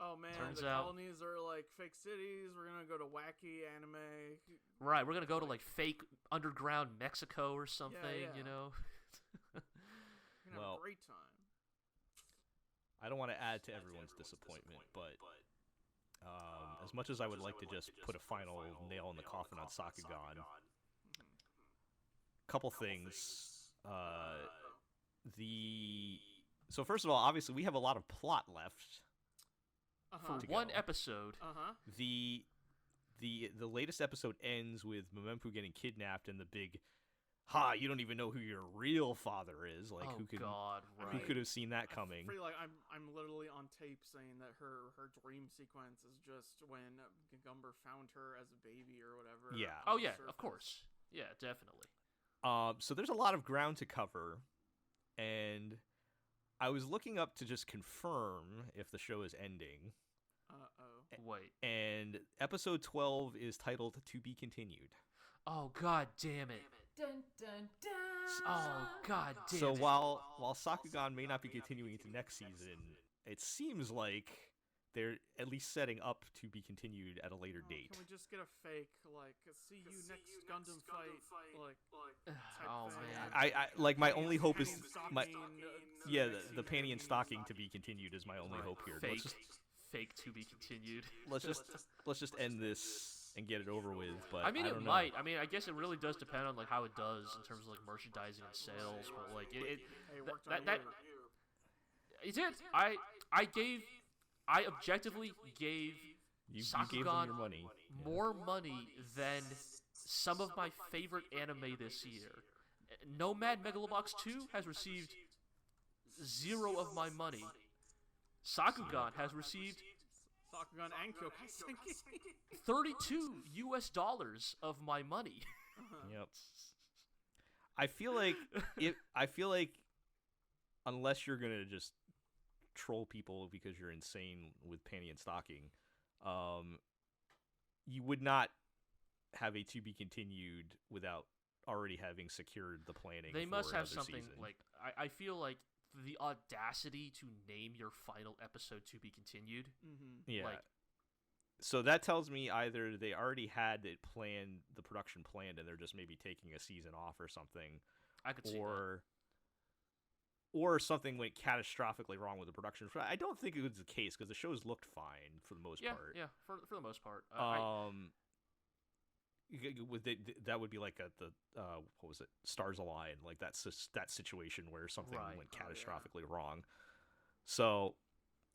Oh man, Turns the out- colonies are like fake cities. We're gonna go to wacky anime. right, we're gonna go to like fake underground Mexico or something, yeah. you know. We're gonna have Well, a great time. I don't want to add to everyone's disappointment, but as much as I would like to just put a final nail in the coffin on Sakugan, couple things. So first of all, obviously we have a lot of plot left. For To one go. episode, The latest episode ends with Memempu getting kidnapped and the big, "Ha! You don't even know who your real father is." Like, oh who could god, right. who could have seen that coming? I feel like I'm literally on tape saying that her dream sequence is just when Gumber found her as a baby or whatever. Yeah. on Oh the yeah, surface. of course. Yeah, definitely. So there's a lot of ground to cover, and I was looking up to just confirm if the show is ending. Wait. And episode 12 is titled "To Be Continued." Oh god damn it. Dun dun dun. Oh god damn So it. while Sakugan may not be continuing into next season, it seems like they're at least setting up to be continued at a later date. Can we just get a fake like see you next Gundam fight like type Oh thing? man. I like my only hope is my Stocking, the panty and stocking to be continued is my only hope here. Fake. Fake to be continued. Let's just end this and get it over with. But I mean, I it don't know. might. I mean, I guess it really does depend on like how it does in terms of like merchandising and sales. But like Hey, it worked that- on that- you. it did. I objectively gave You gave them Sakugan your money. more money than some of my favorite anime this year. Nomad Megalobox 2 has received 0 of my money. Sakugan has received Sakugan and Kyoukai Senki. $32 of my money. Yep. I feel like unless you're gonna just troll people because you're insane with panty and stocking, you would not have a to be continued without already having secured the planning. They for must have another something season. like I feel like the audacity to name your final episode to be continued. Yeah. like- So that tells me either they already had it planned, the production planned, and they're just maybe taking a season off or something, I could see that. or something went catastrophically wrong with the production. I don't think it was the case because the shows looked fine for the most Yeah, part. yeah, for the most part. That would be like the what was it, Stars Align, like that situation where something Right. went Oh, yeah. catastrophically wrong. So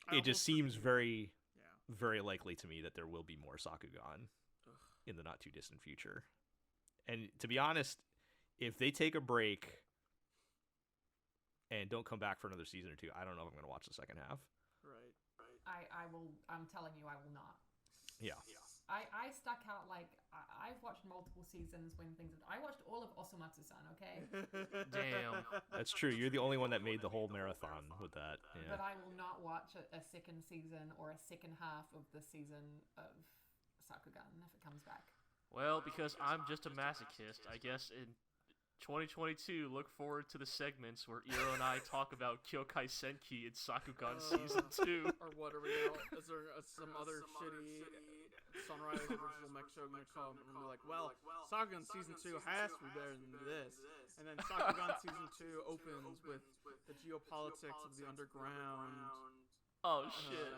I it just almost- seems very Yeah. very likely to me that there will be more Sakugan Ugh. in the not too distant future. And to be honest, if they take a break and don't come back for another season or two, I don't know if I'm going to watch the second half. Right. I will. I'm telling you, I will not. Yeah. I stuck out like I've watched multiple seasons when things. I watched all of Osomatsu-san. Okay. Damn. That's true. You're the only one that made the whole marathon with that. Yeah. But I will not watch a second season or a second half of the season of Sakugan if it comes back. Well, because I'm just a masochist, I guess in 2022, look forward to the segments where Iro and I talk about Kyoukai Senki in Sakugan Season 2. Or what are we now? Is there some other shitty Sunrise original mech show gonna come and be like, well, Sakugan Season 2 has to be better than this. And then Sakugan Season 2 opens with the geopolitics of the underground. Oh, shit.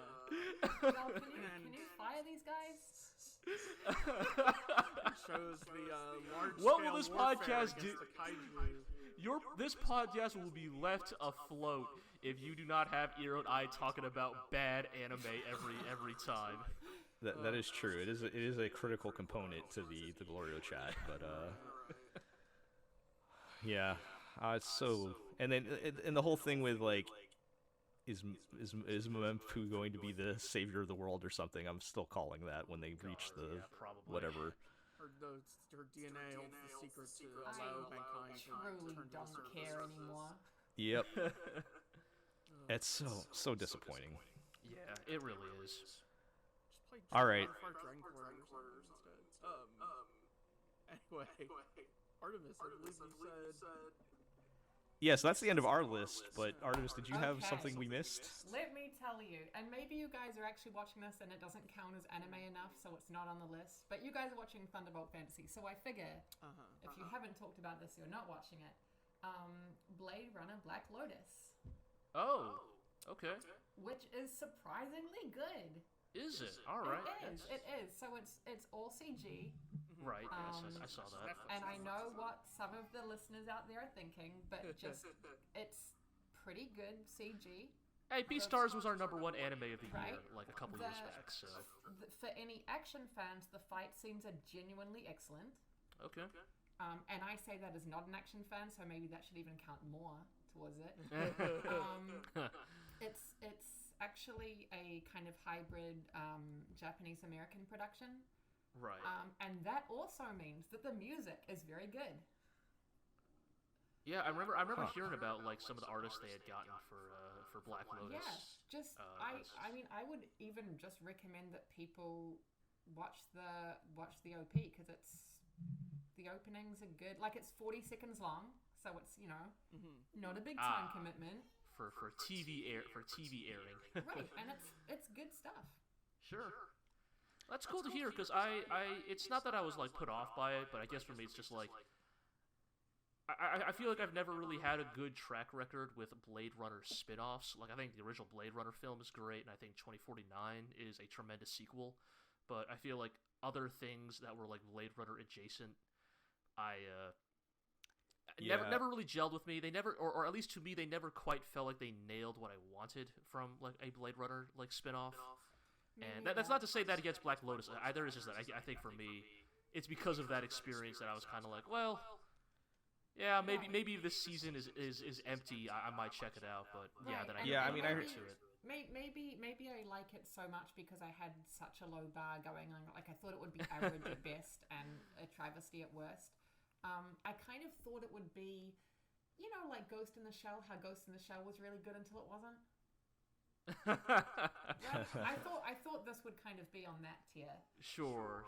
Well, can you fire these guys? Shows the large What will this podcast do? Kaiju. This podcast will be left afloat if you do not have Iro and I talking about bad anime every time. That is true. It is a critical component to the GLORIO chat, but yeah, it's so. And then and the whole thing with like is Mempu going to be the savior of the world or something? I'm still calling that when they reach the probably. whatever. Her DNA holds the secret to allow mankind to truly turn to don't the care anymore. Yep. It's so disappointing. Yeah, it really is. Just play All right. Dragon Quarters instead. Anyway, Artemis, I believe you said. Yes, that's the end of our list. But Artemis, did you have Okay. something we missed? Let me tell you, and maybe you guys are actually watching this and it doesn't count as anime enough, so it's not on the list. But you guys are watching Thunderbolt Fantasy, so I figure if you haven't talked about this, you're not watching it. Blade Runner Black Lotus, Oh, okay. which is surprisingly good. Is it? All right. It is. So it's all CG. Right. Yes, I saw that. And I know what some of the listeners out there are thinking, but just it's pretty good CG. Hey, Beastars was our #1 anime of the year, Right. like a couple years back. So For any action fans, the fight scenes are genuinely excellent. okay. And I say that as not an action fan, so maybe that should even count more towards it. It's actually a kind of hybrid Japanese American production. Right. And that also means that the music is very good. Yeah, I remember hearing about like some of the artists they had gotten for Black Lotus. Yeah, I mean, I would even just recommend that people watch the OP because the openings are good. Like it's 40 seconds long, so it's not a big time commitment. For TV airing. Right, and it's good stuff. Sure. That's cool to hear because it's not that I was like put off by it, but I guess for me it's just like I feel like I've never really had a good track record with Blade Runner spin-offs. Like I think the original Blade Runner film is great, and I think 2049 is a tremendous sequel. But I feel like other things that were like Blade Runner adjacent, never really gelled with me. They never, or at least to me, they never quite felt like they nailed what I wanted from like a Blade Runner like spin-off. And that's not to say that against Black Lotus either. It's just that I think for me, it's because of that experience that I was kind of like, well, yeah, maybe if this season is empty, I might check it out. But yeah, then I heard to it. Maybe I like it so much because I had such a low bar going on. Like I thought it would be average at best and a travesty at worst. I kind of thought it would be, like Ghost in the Shell. How Ghost in the Shell was really good until it wasn't. I thought this would kind of be on that tier. Sure.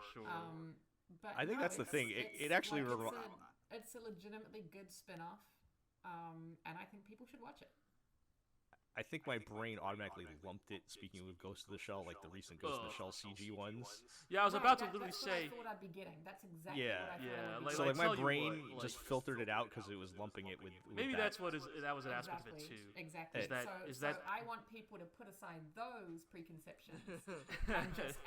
But I think that's the thing. It actually it's a legitimately good spin-off, and I think people should watch it. I think my brain automatically lumped it. Speaking of Ghost of the Shell, like the recent Ghost of the Shell CG ones. Yeah, I was about to literally that's say. What I thought I'd be getting. That's exactly what I thought. I'd be So like my tell you brain what, just filtered it out because it was lumping it with maybe that. that was an aspect of it too. Exactly. So I want people to put aside those preconceptions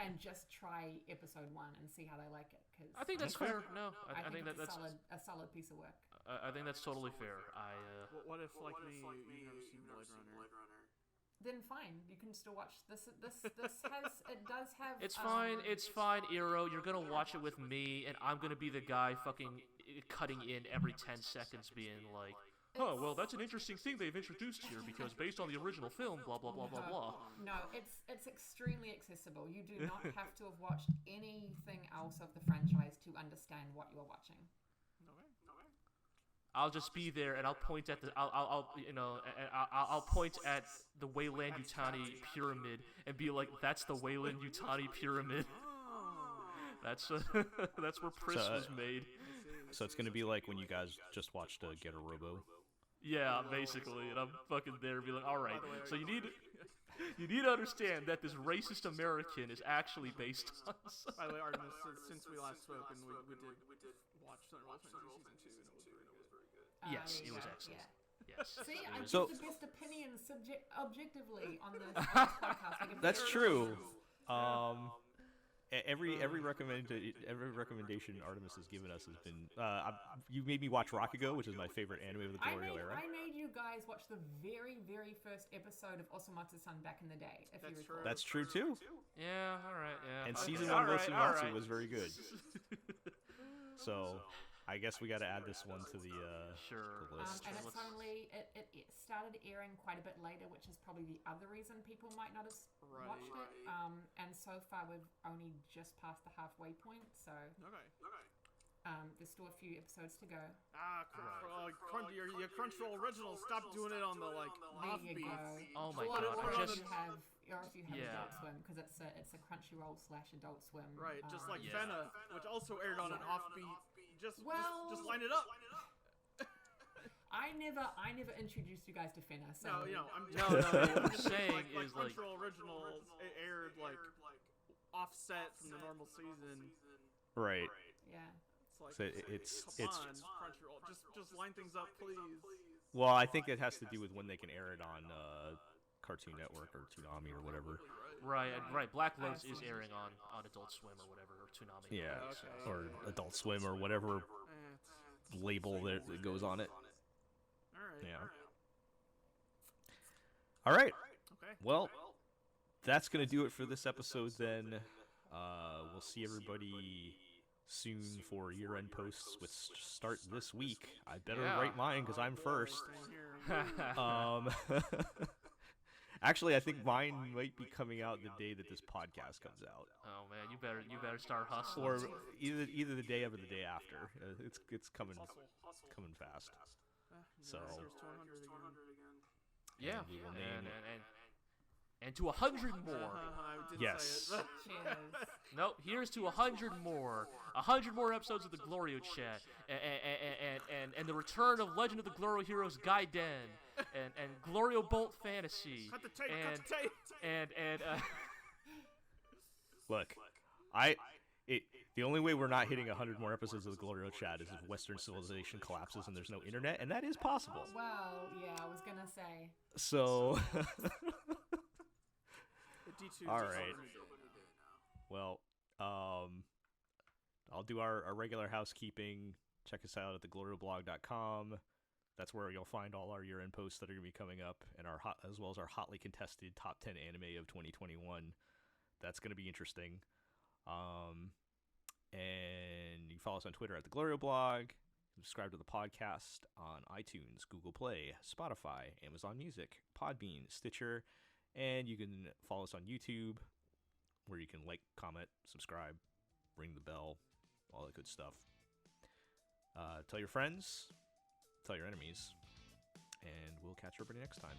and just try episode 1 and see how they like it. Cause I think that's fair. No, I think that's a solid piece of work. I think that's totally fair. What if, like me, you've never seen Blade Runner? Then fine, you can still watch this. It does have. It's fine, Eero. You're gonna watch it with me, and I'm gonna be the guy fucking cutting in every 10 seconds, being like, "Oh, well, that's an interesting thing they've introduced here because based on the original film, blah blah blah blah blah." No, it's extremely accessible. You do not have to have watched anything else of the franchise to understand what you are watching. I'll just be there, and I'll point at I'll point at the Weyland Yutani pyramid and be like, "That's the Weyland Yutani pyramid." That's where Pris was made. So it's gonna be like when you guys just watched Get a Robo. Yeah, basically, and I'm fucking there, and be like, "All right, so you need to understand that this racist American is actually based on." By the way, Artemis, since we last spoke, and we did watch Thunderbolt Fantasy Season 2, and it was very good. Yes, it was excellent. Yeah. Yes. See, I give So- the best opinions objectively on this podcast. Like, That's true. Every recommendation Artemis has given us has been. You made me watch Rakugo, which is my favorite anime of the GLORIO era. I made you guys watch the very, very first episode of Osamatsu-san back in the day, if you recall. That's true too. Yeah, all right, yeah. And Okay. season All 1 of right, Osamatsu all right. was very good. So I guess we got to add this one to the Sure. the list. And it's Let's- only it started airing quite a bit later, which is probably the other reason people might not have watched it. And so far we've only just passed the halfway point, so Okay. there's still a few episodes to go. Your Crunchyroll original. Stop doing it on the like There you offbeats. go. Oh my What- god! what I about just Or if you have Yeah. Adult Swim, because it's a Crunchyroll / Adult Swim. Right, just like Yeah. Fena, which also aired on an offbeat. Just line it up. I never introduced you guys to Fena, so No, I'm No, just what I'm like saying is, like- Crunchyroll originals aired like offset from the normal season. Right. yeah. It's like So it's come on, Crunchyroll, just line things up, please. Well, I think it has to do with when they can air it on Cartoon Network or Toonami or whatever. right. Black Lotus is airing on Adult Swim or whatever, or Toonami. Yeah, Okay. or Adult Swim or whatever label that goes on it. All right. Yeah. All right. Okay. Well, that's gonna do it for this episode. Then we'll see everybody soon for year-end posts, which start this week. I better Yeah. write mine because I'm first. Same here. Actually, I think mine might be coming out the day that this podcast comes out, Oh man, you better start hustling. or either the day of or the day after. It's coming coming fast. So- Here's 200 again. Yeah, And we will name- and to 100 more. I did Yes. say it. Cheers. No, here's to 100 more. 100 more episodes of the GLORIO chat, and the return of Legend of the GLORIO Heroes Gaiden, and GLORIO Bolt Fantasy, Cut the tape. and Cut the tape. and Look, the only way we're not hitting 100 more episodes of the GLORIO chat is if Western civilization collapses and there's no internet, and that is possible. Well, yeah, I was gonna say. So, The D2 All just right. opened it now. well, I'll do our regular housekeeping. Check us out at theglorioblog.com. That's where you'll find all our year-end posts that are going to be coming up, and as well as our hotly contested top 10 anime of 2021. That's going to be interesting. And you can follow us on Twitter at theglorioblog. Subscribe to the podcast on iTunes, Google Play, Spotify, Amazon Music, Podbean, Stitcher, and you can follow us on YouTube, where you can like, comment, subscribe, ring the bell, all that good stuff. Tell your friends, tell your enemies, and we'll catch everybody next time.